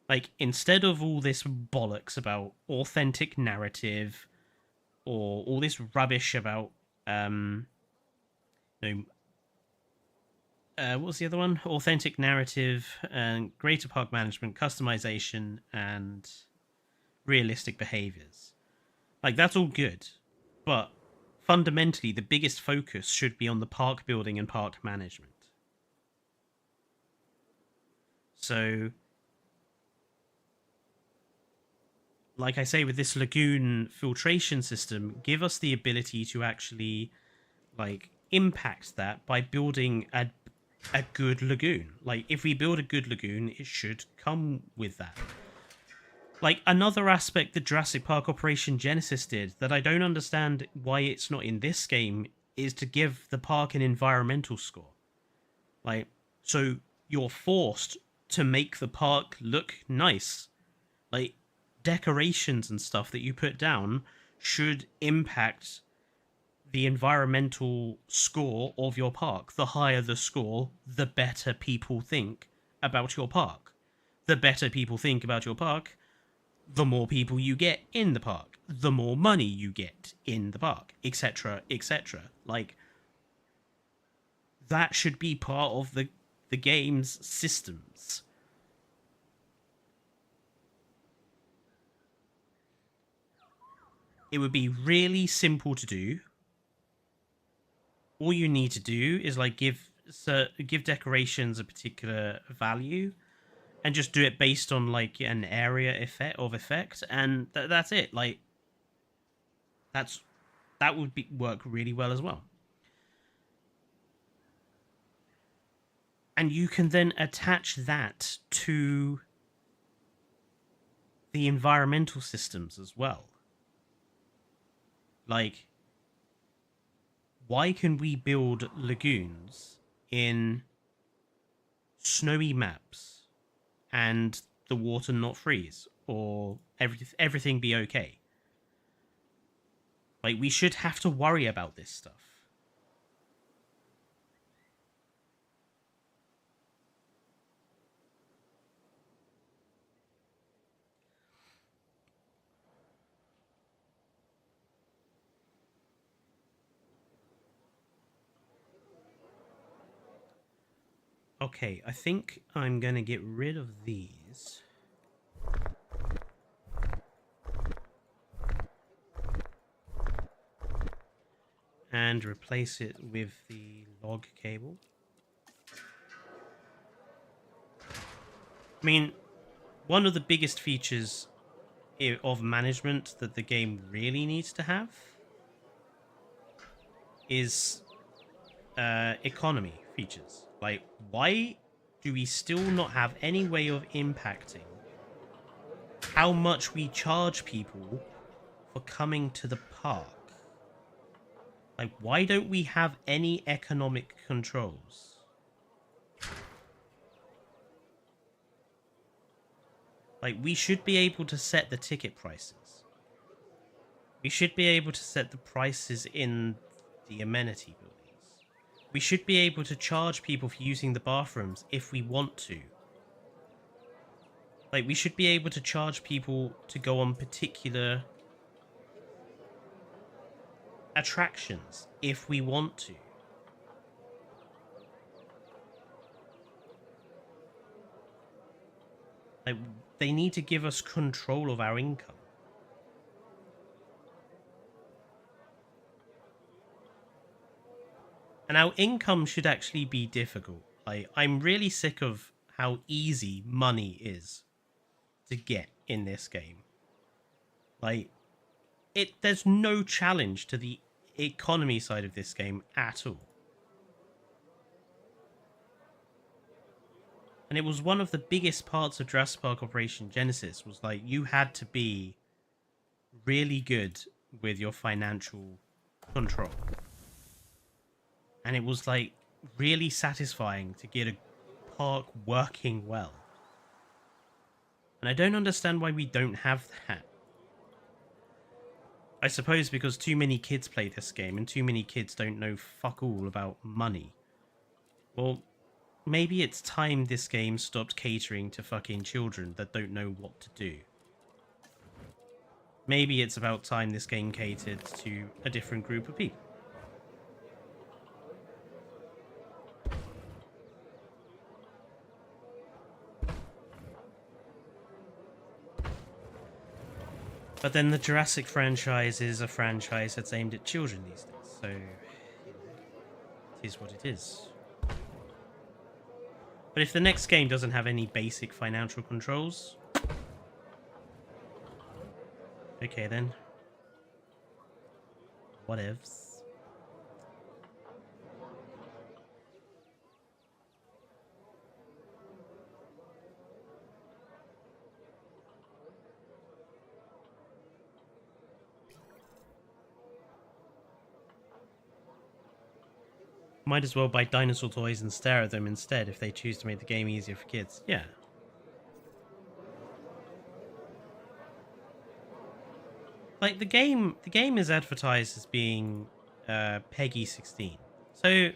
Speaker 1: Like, instead of all this bollocks about authentic narrative or all this rubbish about what was the other one? Authentic narrative and greater park management, customization, and realistic behaviors. Like, that's all good, but fundamentally the biggest focus should be on the park building and park management. So, like I say, with this lagoon filtration system, give us the ability to actually, like, impact that by building a good lagoon. Like, if we build a good lagoon, it should come with that. Like, another aspect that Jurassic Park Operation Genesis did that I don't understand why it's not in this game is to give the park an environmental score. Like, so you're forced to make the park look nice. Like, decorations and stuff that you put down should impact the environmental score of your park. The higher the score, the better people think about your park. The better people think about your park, the more people you get in the park, the more money you get in the park, etc., etc. Like, that should be part of the game's systems. It would be really simple to do. All you need to do is, like, give decorations a particular value, and just do it based on, like, an area effect, and that's it. Like, that would work really well as well. And you can then attach that to the environmental systems as well. Like, why can we build lagoons in snowy maps and the water not freeze or everything be okay. Like, we should have to worry about this stuff. Okay, I think I'm going to get rid of these. And replace it with the log cable. I mean, one of the biggest features of management that the game really needs to have is economy features. Like, why do we still not have any way of impacting how much we charge people for coming to the park? Like, why don't we have any economic controls? Like, we should be able to set the ticket prices. We should be able to set the prices in the amenity buildings. We should be able to charge people for using the bathrooms if we want to. Like, we should be able to charge people to go on particular attractions if we want to. Like, they need to give us control of our income. And our income should actually be difficult. Like, I'm really sick of how easy money is to get in this game. Like, there's no challenge to the economy side of this game at all. And it was one of the biggest parts of Jurassic Park Operation Genesis, was like, you had to be really good with your financial control. And it was like really satisfying to get a park working well. And I don't understand why we don't have that. I suppose because too many kids play this game and too many kids don't know fuck all about money. Well, maybe it's time this game stopped catering to fucking children that don't know what to do. Maybe it's about time this game catered to a different group of people. But then the Jurassic franchise is a franchise that's aimed at children these days, so, you know, it is what it is. But if the next game doesn't have any basic financial controls, okay then. Whatevs. Might as well buy dinosaur toys and stare at them instead if they choose to make the game easier for kids. Yeah. Like, the game is advertised as being Peggy 16. So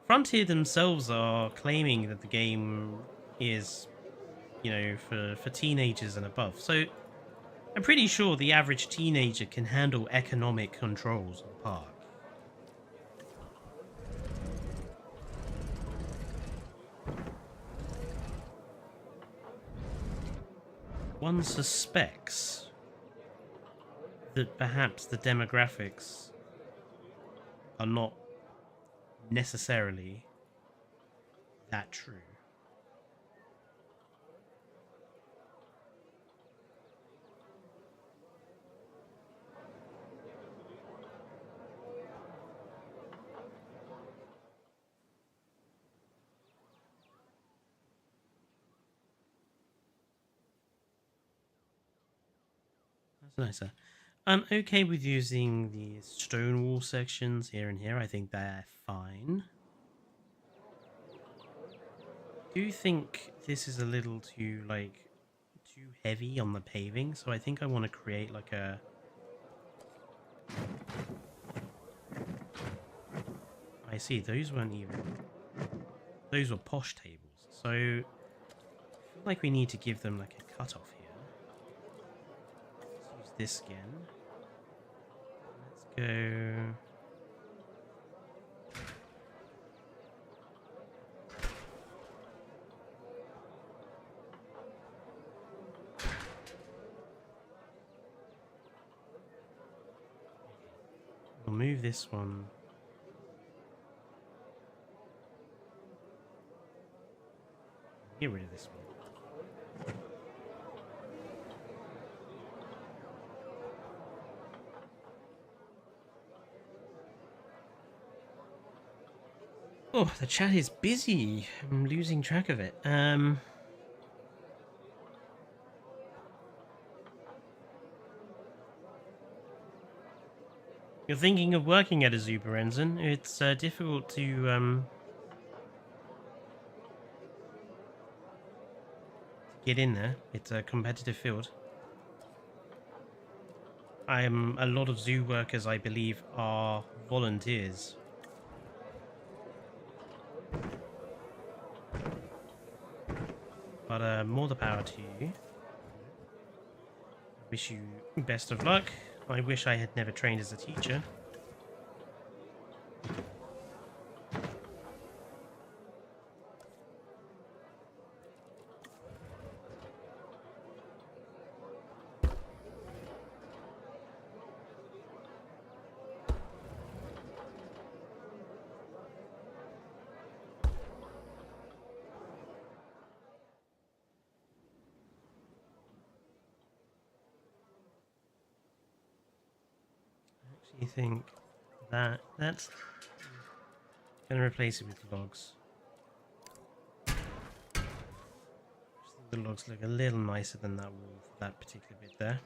Speaker 1: Frontier themselves are claiming that the game is, you know, for teenagers and above. So I'm pretty sure the average teenager can handle economic controls of the park. One suspects that perhaps the demographics are not necessarily that true. That's nicer. I'm okay with using the stone wall sections here and here. I think they're fine. do think this is a little too, like, too heavy on the paving, so I think I want to create, like, a... I see, those weren't even... Those were posh tables, so... I feel like we need to give them, like, a cutoff here. Let's use this again. Let's go... We'll move this one. Get rid of this one. Oh, the chat is busy. I'm losing track of it. You're thinking of working at a zoo, Berenzen. It's difficult to get in there. It's a competitive field. A lot of zoo workers, I believe, are volunteers. But more the power to you. Wish you best of luck. I wish I had never trained as a teacher. You think that's gonna replace it with logs. The logs look a little nicer than that wall for that particular bit there.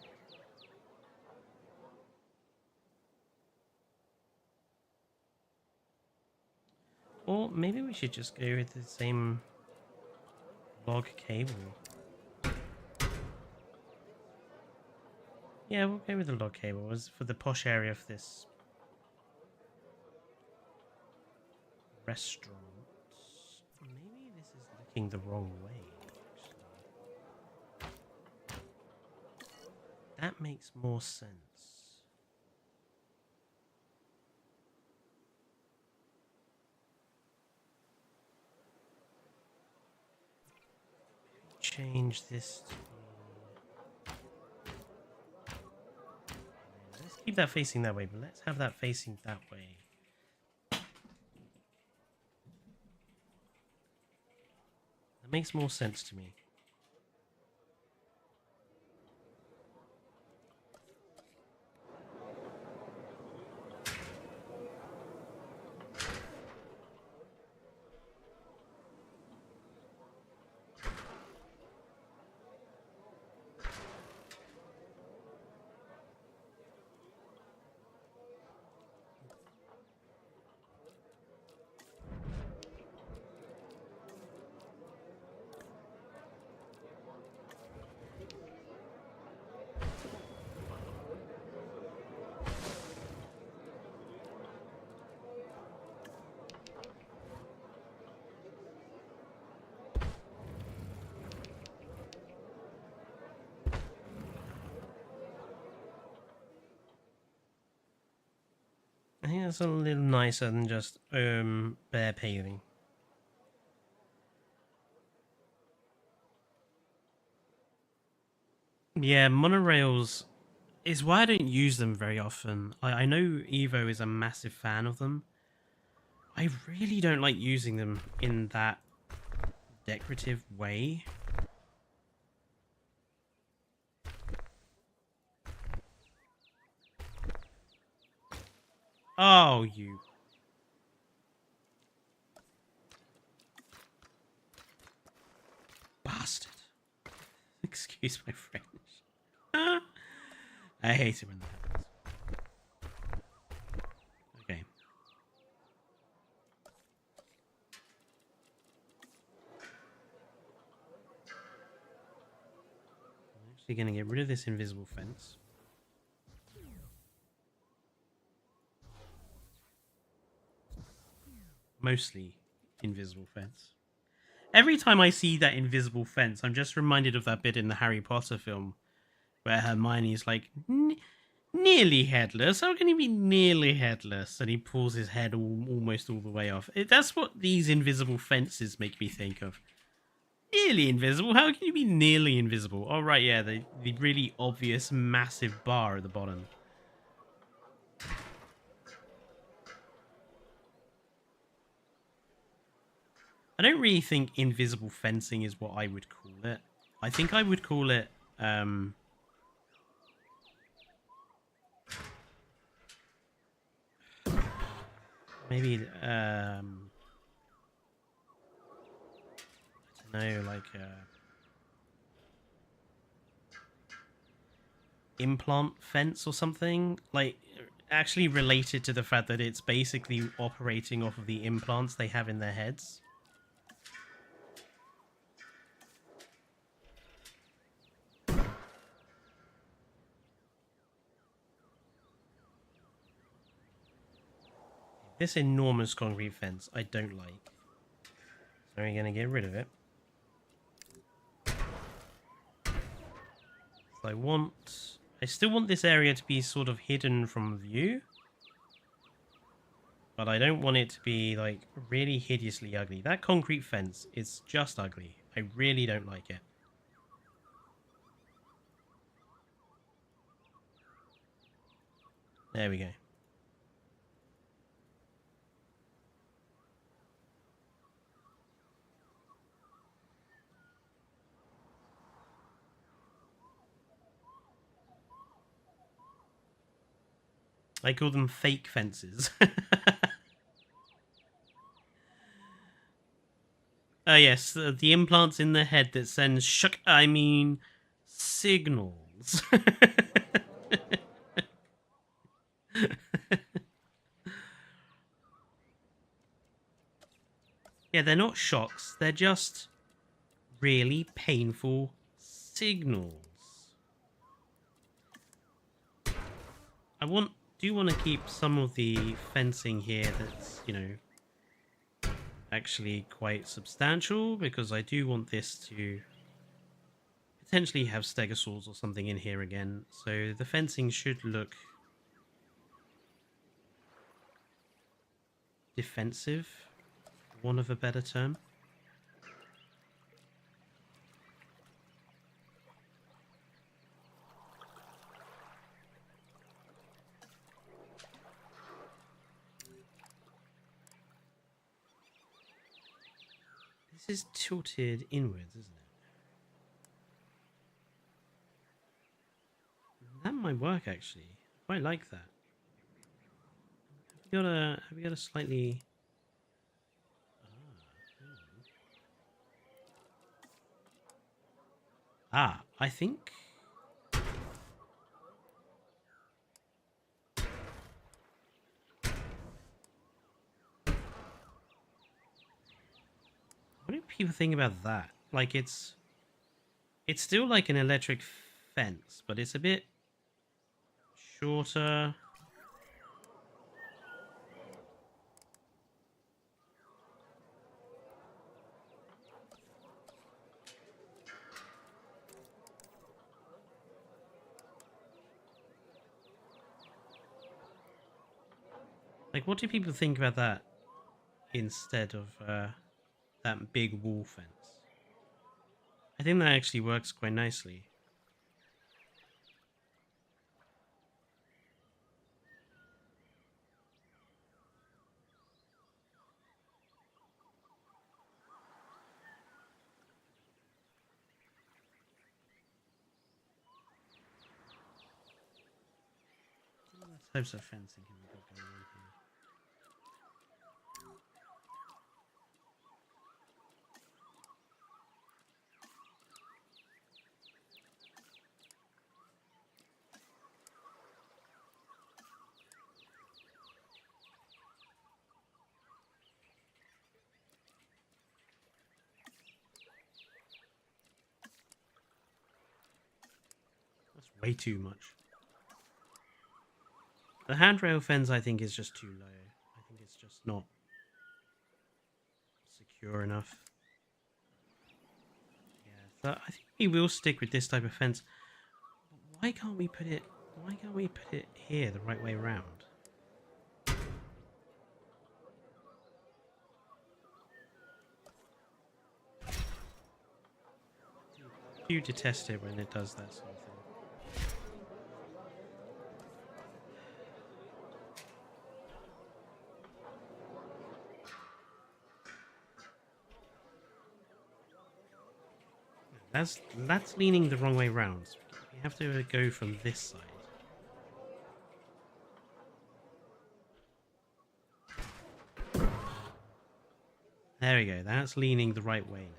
Speaker 1: Or maybe we should just go with the same log cable. Yeah, we'll go with the log cable as for the posh area of this restaurant. Maybe this is looking the wrong way, actually. That makes more sense. Change this to... Let's keep that facing that way, but let's have that facing that way. That makes more sense to me. I think that's a little nicer than just bare paving. Yeah, monorails is why I don't use them very often. I know Evo is a massive fan of them. I really don't like using them in that decorative way. Oh, you... bastard. Excuse my French. I hate it when that happens. Okay. Actually going to get rid of this invisible fence. Mostly invisible fence. Every time I see that invisible fence, I'm just reminded of that bit in the Harry Potter film where Hermione's like, nearly headless. How can he be nearly headless? And he pulls his head almost all the way off. That's what these invisible fences make me think of. Nearly invisible? How can you be nearly invisible? Oh, right, yeah, the really obvious massive bar at the bottom. I don't really think invisible fencing is what I would call it. I think I would call it, maybe, I don't know, like, implant fence or something. Like, actually related to the fact that it's basically operating off of the implants they have in their heads. This enormous concrete fence I don't like. So we're going to get rid of it. So I still want this area to be sort of hidden from view. But I don't want it to be like really hideously ugly. That concrete fence is just ugly. I really don't like it. There we go. I call them fake fences. Oh yes, the implants in the head that send signals. Yeah, they're not shocks. They're just really painful signals. I do want to keep some of the fencing here that's, you know, actually quite substantial, because I do want this to potentially have stegosaurs or something in here again. So the fencing should look defensive, for want of a better term. This is tilted inwards, isn't it? That might work actually. I quite like that. Have we got a slightly... I think... What do people think about that? Like, it's still like an electric fence, but it's a bit shorter. Like, what do people think about that instead of that big wall fence? I think that actually works quite nicely. What types of fencing can we got going on here? Way too much. The handrail fence, I think, is just too low. I think it's just not secure enough. Yeah, so I think we will stick with this type of fence. Why can't we put it? Why can't we put it here the right way around? I do detest it when it does that sort of thing. That's leaning the wrong way round. We have to go from this side. There we go. That's leaning the right way now.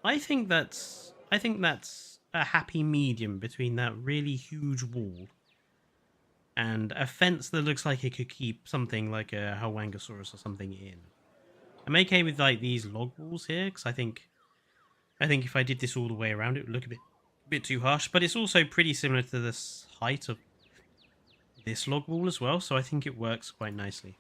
Speaker 1: I think that's a happy medium between that really huge wall and a fence that looks like it could keep something like a Howangosaurus or something in. I'm okay with like these log walls here because I think if I did this all the way around, it would look a bit too harsh. But it's also pretty similar to the height of this log wall as well, so I think it works quite nicely.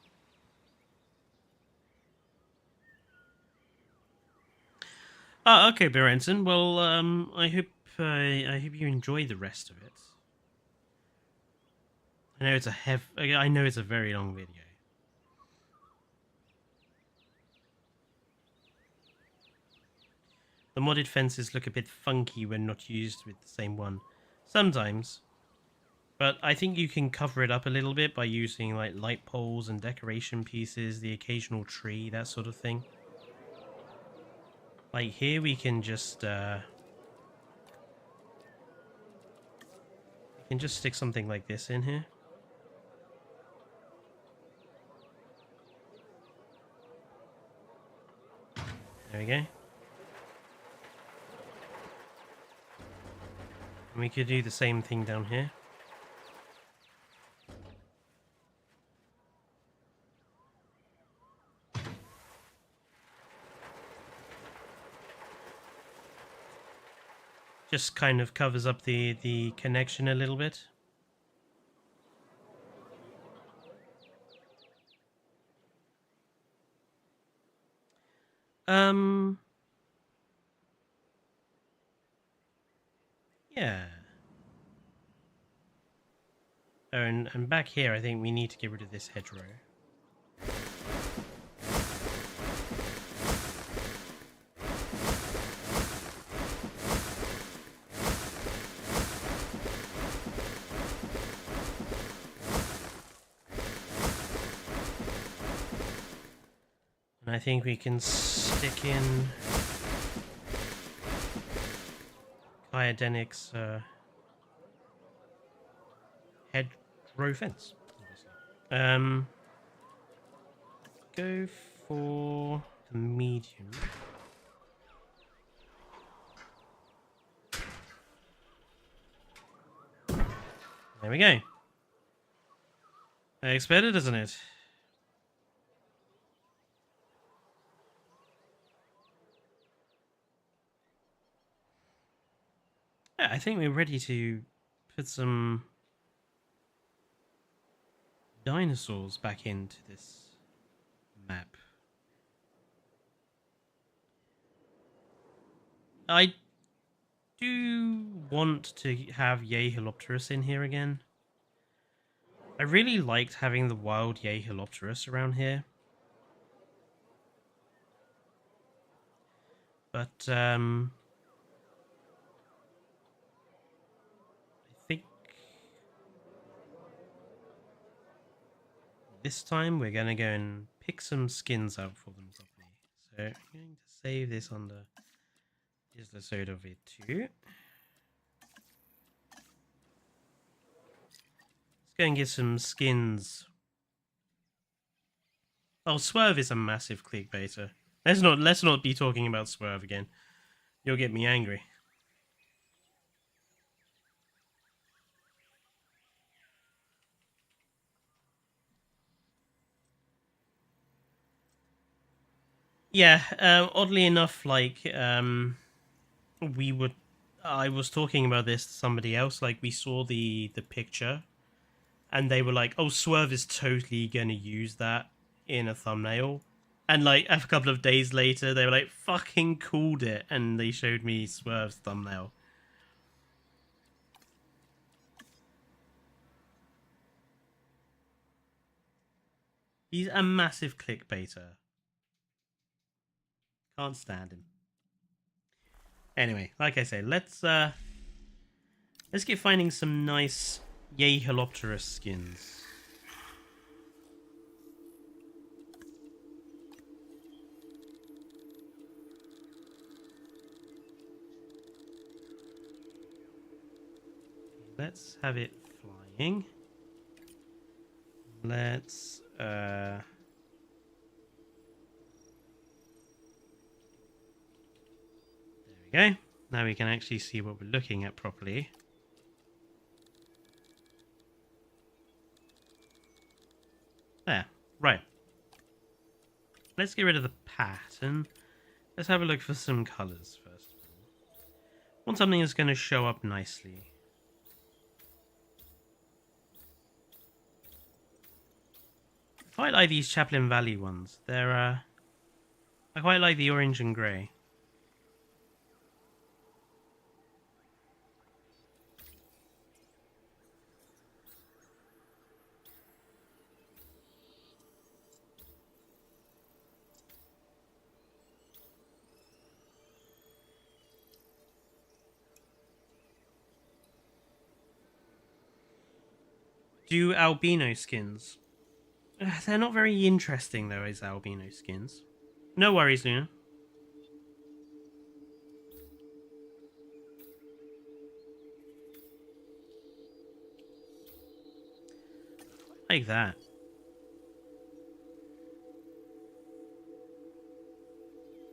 Speaker 1: Okay, Berenson. Well, I hope you enjoy the rest of it. I know it's a very long video. The modded fences look a bit funky when not used with the same one. Sometimes. But I think you can cover it up a little bit by using like light poles and decoration pieces, the occasional tree, that sort of thing. Like here we can just stick something like this in here. There we go. And we could do the same thing down here. Just kind of covers up the connection a little bit. Yeah. Oh, and back here, I think we need to get rid of this hedgerow. And I think we can stick in Kyodenic's hedgerow fence, obviously. Go for the medium. There we go. Looks better, doesn't it? Yeah, I think we're ready to put some dinosaurs back into this map. I do want to have Yeholopterus in here again. I really liked having the wild Yeholopterus around here. But, I think this time we're going to go and pick some skins out for them properly. So I'm going to save this under Isla Sodor V2. Let's go and get some skins. Oh, Swerve is a massive clickbaiter. Let's not be talking about Swerve again. You'll get me angry. Yeah, oddly enough, like we would I was talking about this to somebody else. Like, we saw the picture, and they were like, "Oh, Swerve is totally gonna use that in a thumbnail." And like a couple of days later, they were like, "Fucking called it," and they showed me Swerve's thumbnail. He's a massive clickbaiter. Can't stand him. Anyway, like I say, let's get finding some nice Yeholopterus skins. Let's have it flying. Let's there we go. Now we can actually see what we're looking at properly. There. Right. Let's get rid of the pattern. Let's have a look for some colours first of all. Want something that's going to show up nicely. I quite like these Chaplin Valley ones. They're I quite like the orange and grey. Do albino skins. They're not very interesting though as albino skins. No worries, Luna. Like that.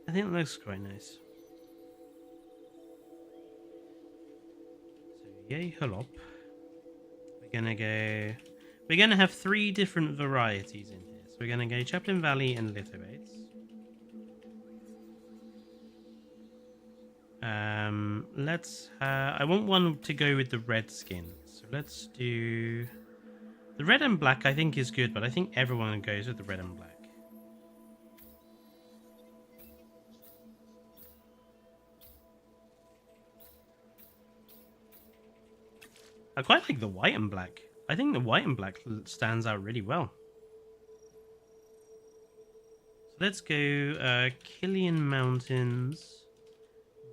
Speaker 1: I think it looks quite nice. So yay halop. We're gonna have 3 different varieties in here. So we're gonna go Chaplin Valley and Lithobates. I want one to go with the red skin. So let's do the red and black. I think is good, but I think everyone goes with the red and black. I quite like the white and black. I think the white and black stands out really well. So let's go Killian Mountains,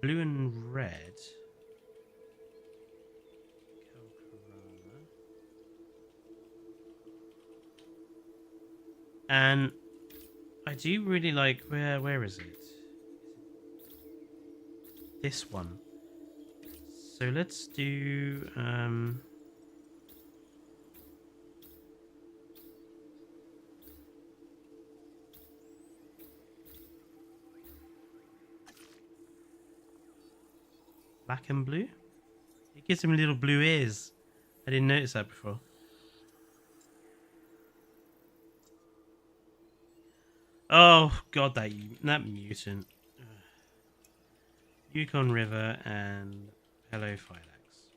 Speaker 1: blue and red. And I do really like where is it? This one. So let's do black and blue. It gives him little blue ears. I didn't notice that before. Oh god, that mutant. Yukon River and Hello Phylax.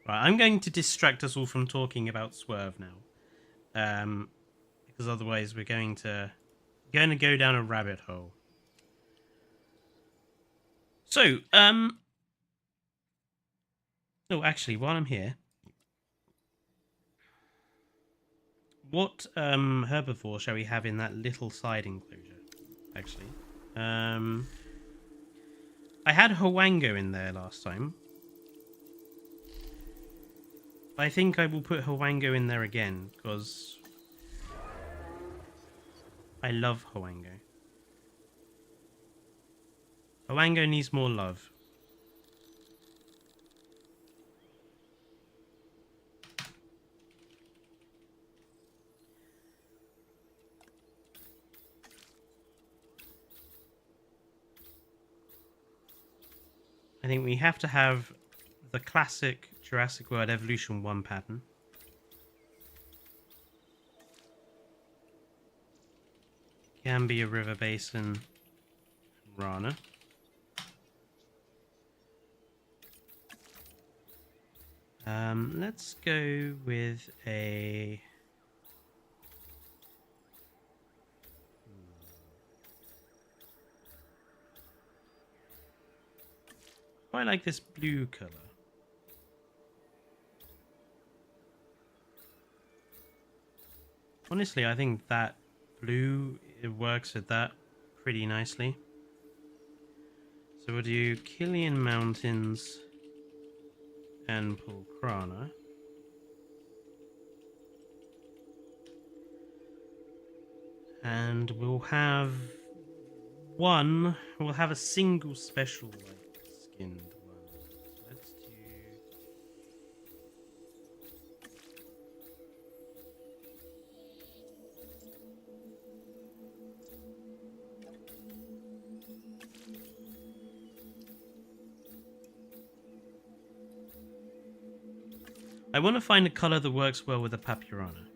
Speaker 1: Right, I'm going to distract us all from talking about Swerve now, because otherwise we're going to go down a rabbit hole. So, oh, actually, while I'm here, what herbivore shall we have in that little side enclosure? Actually, I had Hwango in there last time. I think I will put Hwango in there again because I love Hwango. Hwango needs more love. I think we have to have the classic Jurassic World Evolution 1 pattern. Gambia River Basin, Rana. Let's go with a... I like this blue color. Honestly, I think that blue, it works with that pretty nicely. So we'll do Killian Mountains and Pulkrana. And we'll have a single special, like, skinned one. Let's do... I want to find a color that works well with the Papyrana.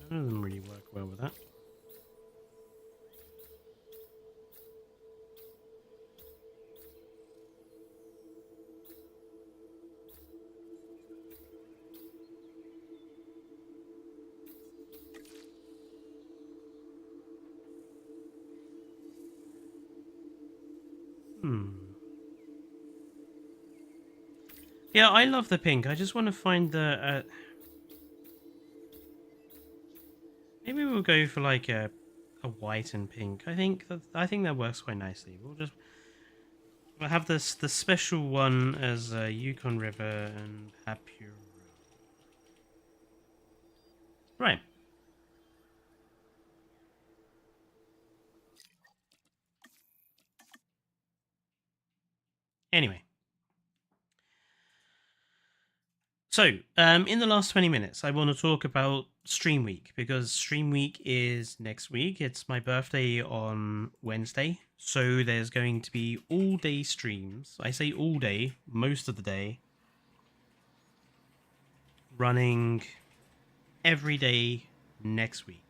Speaker 1: None of them really work well with that. Yeah, I love the pink. I just want to find the... maybe we'll go for like a white and pink. I think that works quite nicely. We'll have the special one as Yukon River and Papyrus. Right. Anyway. So, in the last 20 minutes, I want to talk about Stream Week, because Stream Week is next week. It's my birthday on Wednesday, so there's going to be all-day streams. I say all day, most of the day, running every day next week.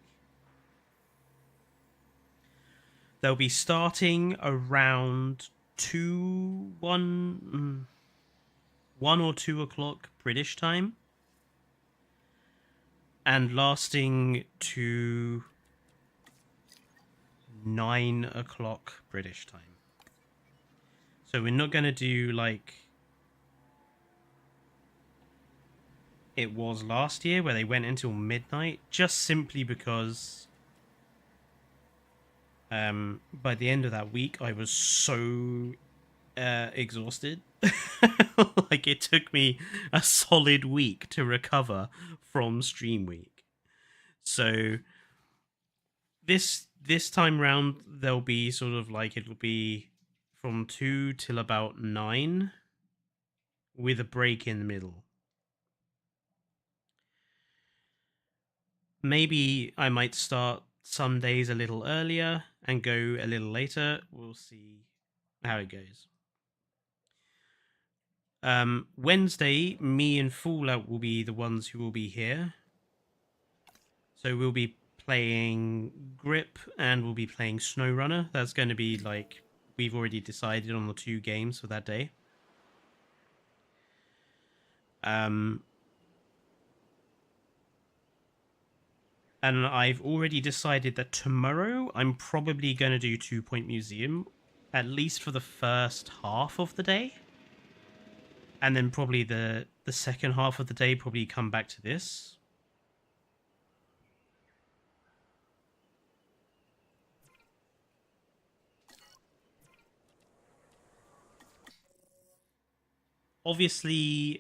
Speaker 1: They'll be starting around 1 or 2 o'clock British time, and lasting to 9 o'clock British time. So we're not going to do like it was last year, where they went until midnight, just simply because by the end of that week I was so exhausted. Like, it took me a solid week to recover from Stream Week. So this time round, there'll be sort of like, it'll be from 2 till about 9 with a break in the middle. Maybe I might start some days a little earlier and go a little later. We'll see how it goes. Wednesday, me and Fallout will be the ones who will be here. So we'll be playing Grip and we'll be playing SnowRunner. That's going to be like, we've already decided on the 2 games for that day. And I've already decided that tomorrow I'm probably going to do 2 Point Museum, at least for the first half of the day. And then probably the second half of the day, probably come back to this. Obviously,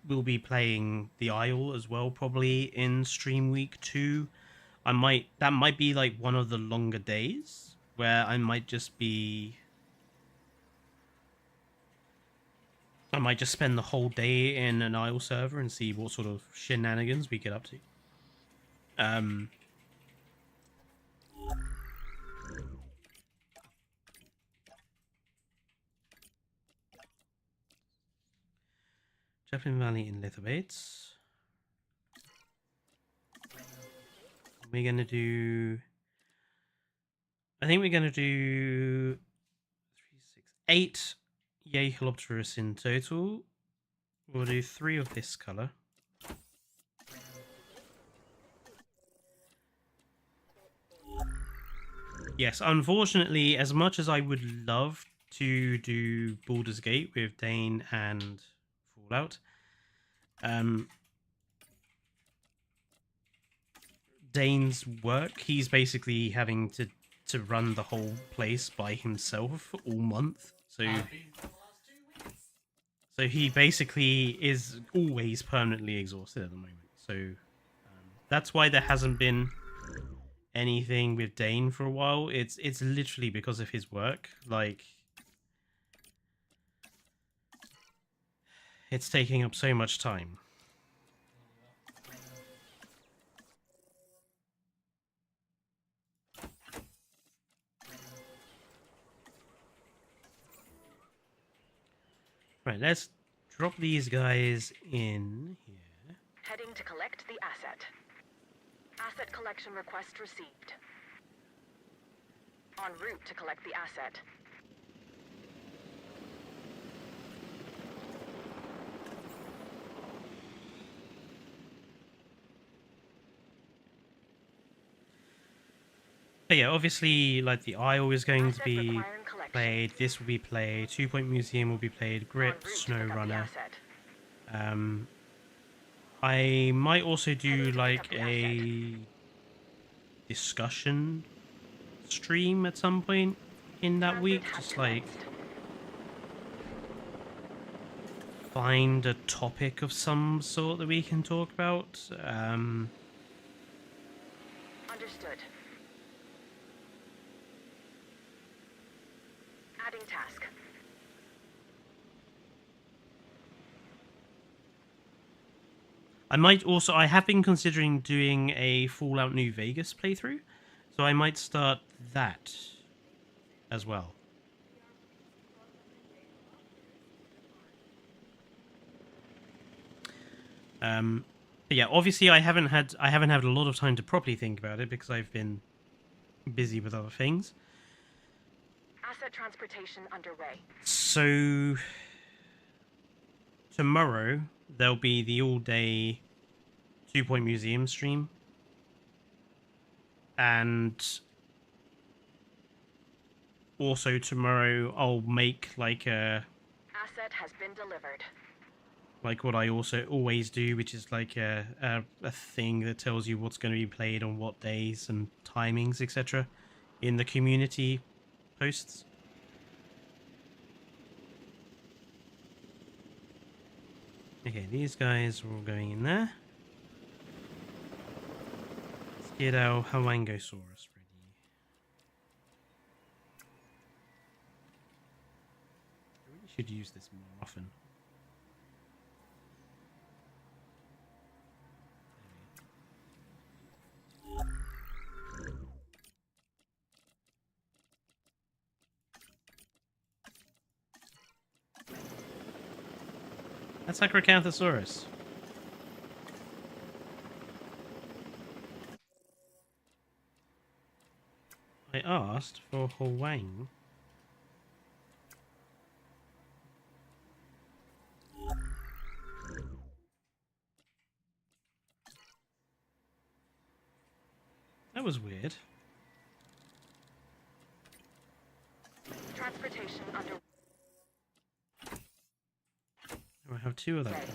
Speaker 1: we'll be playing the Isle as well, probably in Stream Week 2. That might be like one of the longer days where I might just be I might just spend the whole day in an Isle server and see what sort of shenanigans we get up to. Chaplin Valley in Lithobates. We're gonna do. I think we're gonna do 3, 6, 8 Yeholopterus in total. We'll do 3 of this color. Yes, unfortunately, as much as I would love to do Baldur's Gate with Dane and Fallout, Dane's work, he's basically having to run the whole place by himself all month. So he basically is always permanently exhausted at the moment. So that's why there hasn't been anything with Dane for a while. It's literally because of his work. Like, it's taking up so much time. Right, let's drop these guys in here.
Speaker 2: Heading to collect the asset. Asset collection request received. En route to collect the asset.
Speaker 1: But yeah, obviously, like, the Isle is going to be played. This will be played. 2 Point Museum will be played. Grip, SnowRunner. I might also do like a discussion stream at some point in that week. Just like find a topic of some sort that we can talk about.
Speaker 2: Understood. Adding task.
Speaker 1: I might also, I have been considering doing a Fallout New Vegas playthrough, so I might start that as well. But yeah, obviously I haven't had a lot of time to properly think about it because I've been busy with other things.
Speaker 2: Asset transportation underway.
Speaker 1: So tomorrow there'll be the all-day 2 Point Museum stream, and also tomorrow I'll make like a
Speaker 2: asset has been delivered.
Speaker 1: Like what I also always do, which is like a thing that tells you what's going to be played on what days and timings, etc. in the community posts. Okay, these guys are all going in there. Let's get our Hawangosaurus ready. I really should use this more often. That's Acrocanthosaurus. I asked for Hwang. That was weird.
Speaker 2: Transportation under.
Speaker 1: I have 2 of that.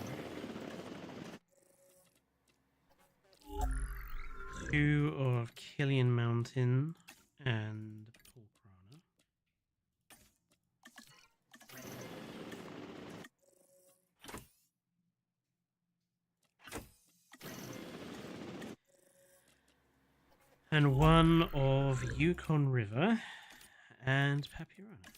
Speaker 1: 2 of Killian Mountain and Pulkrana. And 1 of Yukon River and Papyrana.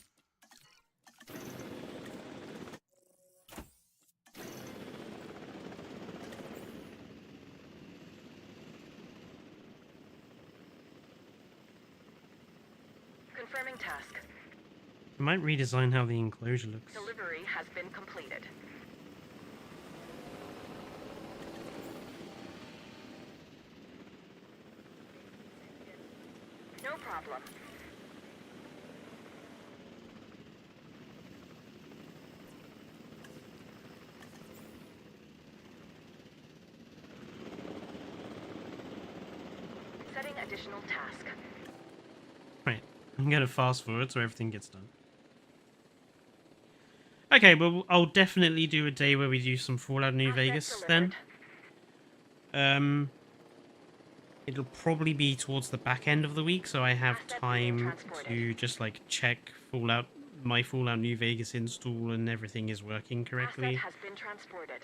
Speaker 2: Confirming task.
Speaker 1: I might redesign how the enclosure looks.
Speaker 2: Delivery has been completed. No problem. Setting additional task.
Speaker 1: Right, I'm going to fast forward so everything gets done. Okay, well, I'll definitely do a day where we do some Fallout New
Speaker 2: Asset
Speaker 1: Vegas
Speaker 2: delivered.
Speaker 1: then. It'll probably be towards the back end of the week, so I have
Speaker 2: Asset being
Speaker 1: time
Speaker 2: transported.
Speaker 1: to just like check my Fallout New Vegas install and everything is working
Speaker 2: Asset
Speaker 1: correctly.
Speaker 2: has been transported.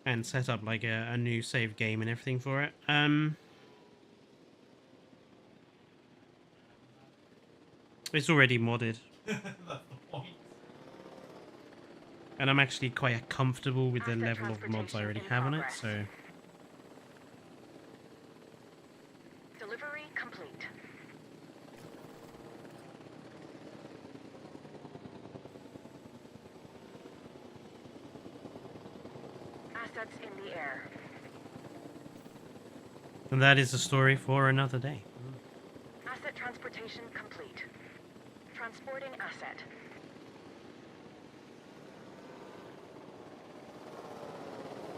Speaker 1: And set up like a new save game and everything for it. It's already modded. That's the point. And I'm actually quite comfortable with the
Speaker 2: Asset
Speaker 1: level of mods I
Speaker 2: transportation
Speaker 1: already
Speaker 2: in
Speaker 1: have on it,
Speaker 2: progress.
Speaker 1: so...
Speaker 2: Delivery complete. Assets in the air.
Speaker 1: And that is a story for another day.
Speaker 2: Asset transportation complete. Transporting asset.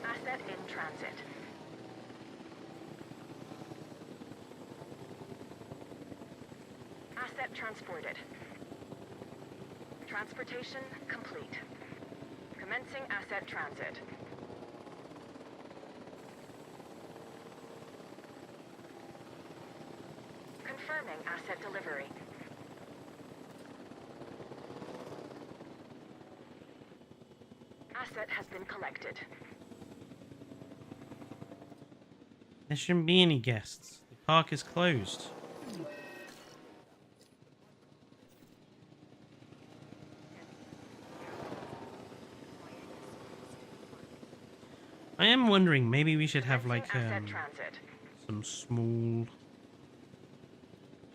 Speaker 2: Asset in transit. Asset transported. Transportation complete. Commencing asset transit. Confirming asset delivery. Asset has been collected.
Speaker 1: There shouldn't be any guests. The park is closed. I am wondering, maybe we should have like
Speaker 2: Asset transit.
Speaker 1: some small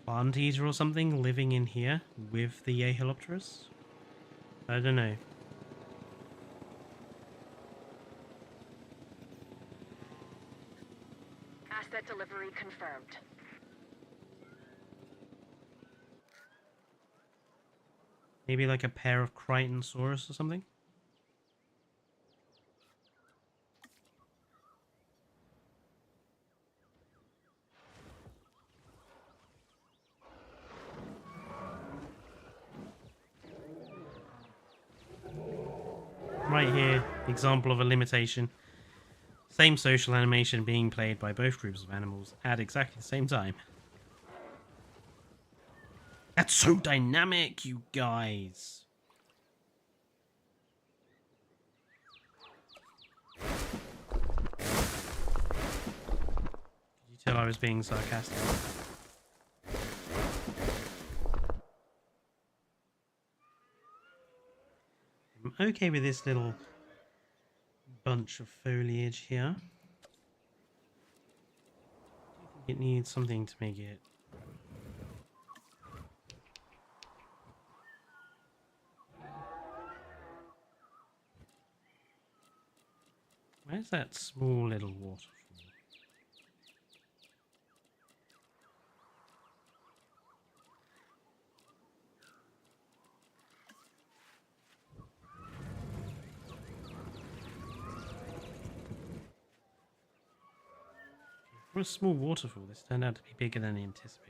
Speaker 1: plant eater or something living in here with the Ahalopterus. I don't know.
Speaker 2: Asset delivery confirmed.
Speaker 1: Maybe like a pair of Crichtonsaurus or something? Right here, example of a limitation. Same social animation being played by both groups of animals at exactly the same time. That's so dynamic, you guys! Could you tell I was being sarcastic? I'm okay with this little bunch of foliage here. I think it needs something to make it... Where's that small little waterfall? For a small waterfall, this turned out to be bigger than anticipated.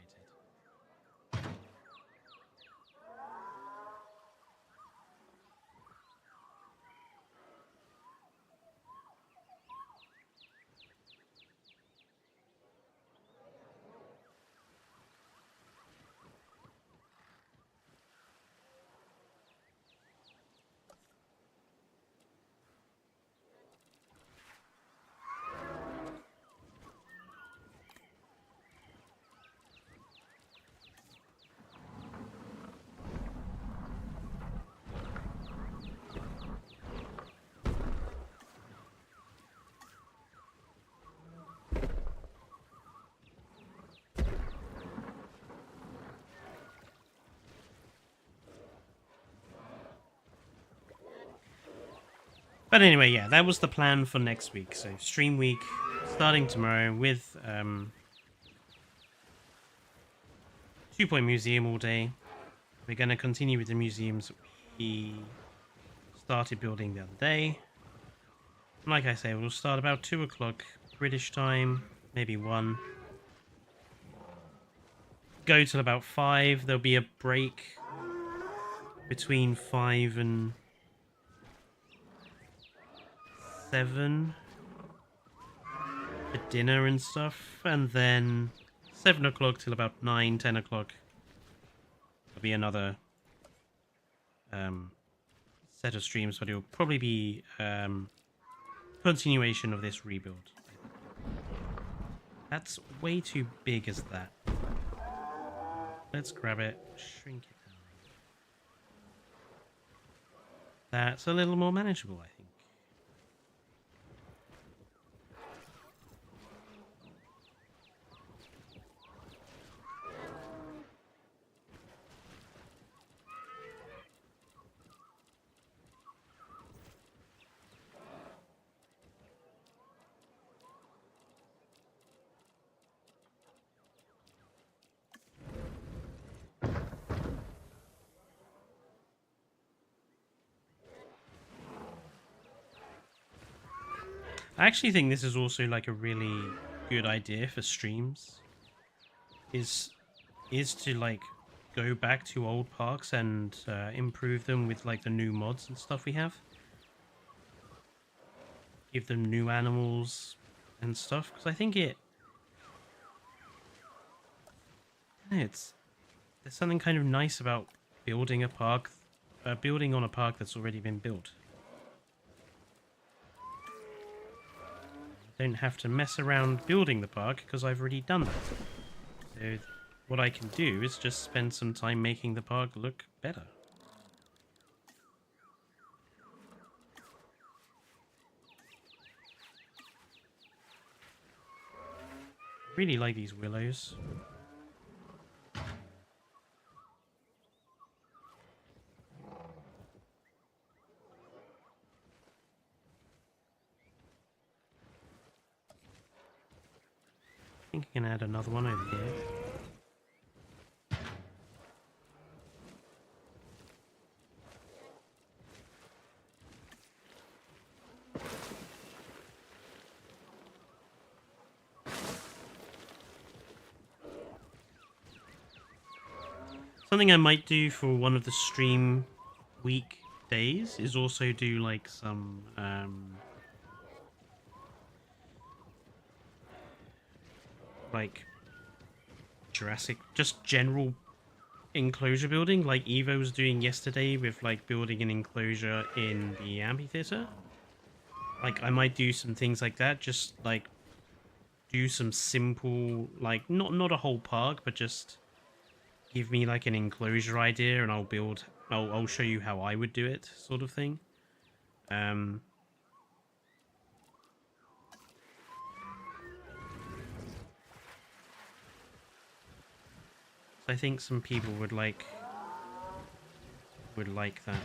Speaker 1: But anyway, yeah, that was the plan for next week. So stream week starting tomorrow with 2-point museum all day. We're going to continue with the museums we started building the other day. Like I say, we'll start about 2 o'clock British time, maybe 1. Go till about 5. There'll be a break between 5 and 7 for dinner and stuff. And then 7 o'clock till about 9, 10 o'clock. There'll be another set of streams, but it'll probably be continuation of this rebuild. That's way too big as that. Let's grab it, shrink it down. That's a little more manageable, I think. I actually think this is also like a really good idea for streams. Is to like go back to old parks and improve them with like the new mods and stuff we have. Give them new animals and stuff, because I think there's something kind of nice about building a park, building on a park that's already been built. Don't have to mess around building the park because I've already done that. So what I can do is just spend some time making the park look better. Really like these willows. I think I can add another one over here. Something I might do for one of the stream week days is also do like some like Jurassic, just general enclosure building, like Evo was doing yesterday with like building an enclosure in the amphitheater. Like I might do some things like that, just like do some simple, like not a whole park, but just give me like an enclosure idea and I'll show you how I would do it, sort of thing. I think some people would like that.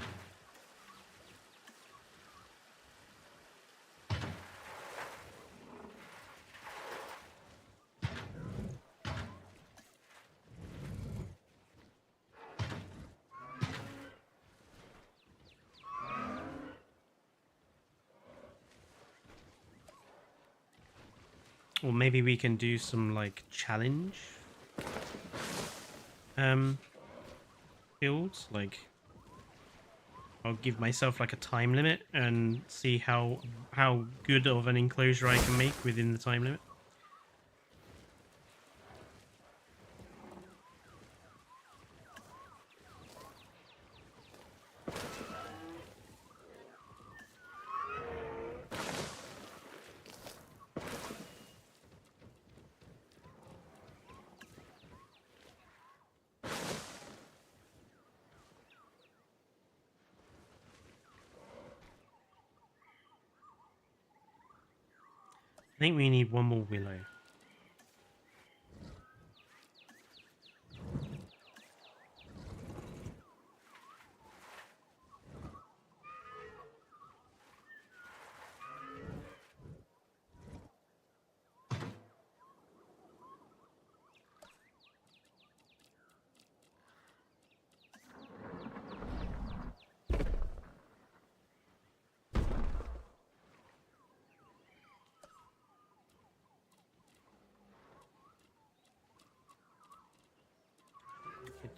Speaker 1: Or maybe we can do some like challenge builds, like I'll give myself like a time limit and see how good of an enclosure I can make within the time limit. I think we need one more willow.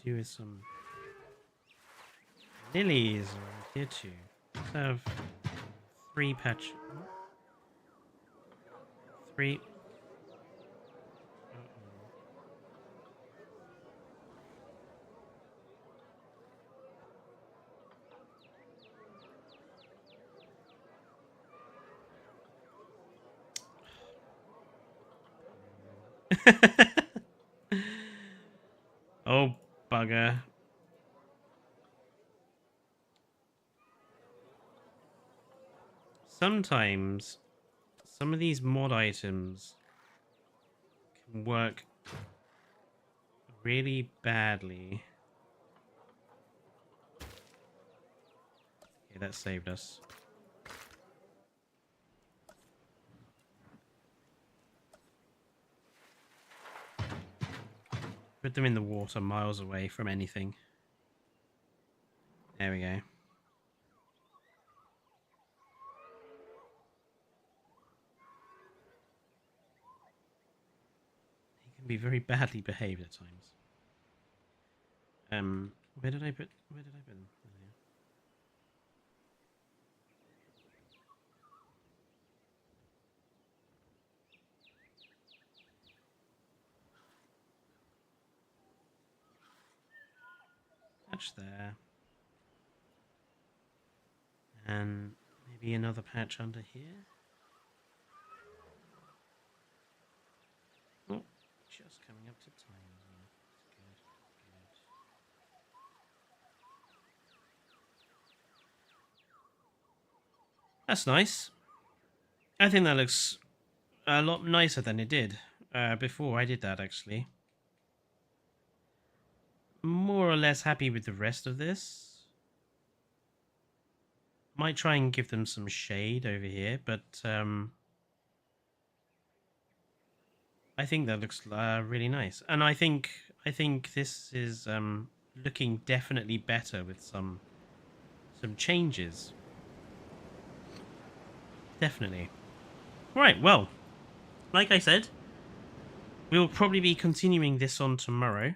Speaker 1: do with some lilies around here too? Let's have 3 patch. 3. Oh, bugger. Sometimes some of these mod items can work really badly. Okay, that saved us. Put them in the water miles away from anything. There we go. He can be very badly behaved at times. Where did I put them? There they are. Patch there. And maybe another patch under here. Oh, just coming up to time as well. That's good. That's nice. I think that looks a lot nicer than it did before I did that, actually. More or less happy with the rest of this. Might try and give them some shade over here, but I think that looks really nice. And I think this is looking definitely better with some changes. Definitely. Right, well, like I said, we'll probably be continuing this on tomorrow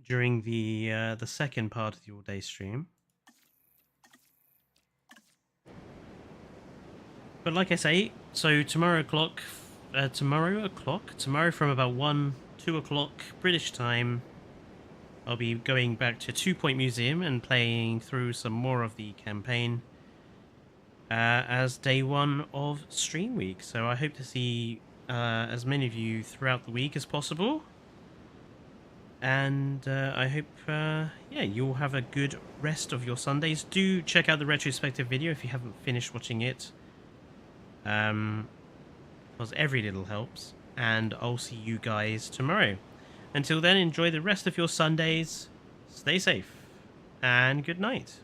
Speaker 1: during the second part of the all-day stream. But like I say, so tomorrow from about 2 o'clock British time, I'll be going back to 2 Point Museum and playing through some more of the campaign as day 1 of stream week. So I hope to see as many of you throughout the week as possible. And I hope, you'll have a good rest of your Sundays. Do check out the retrospective video if you haven't finished watching it. Because every little helps. And I'll see you guys tomorrow. Until then, enjoy the rest of your Sundays. Stay safe. And good night.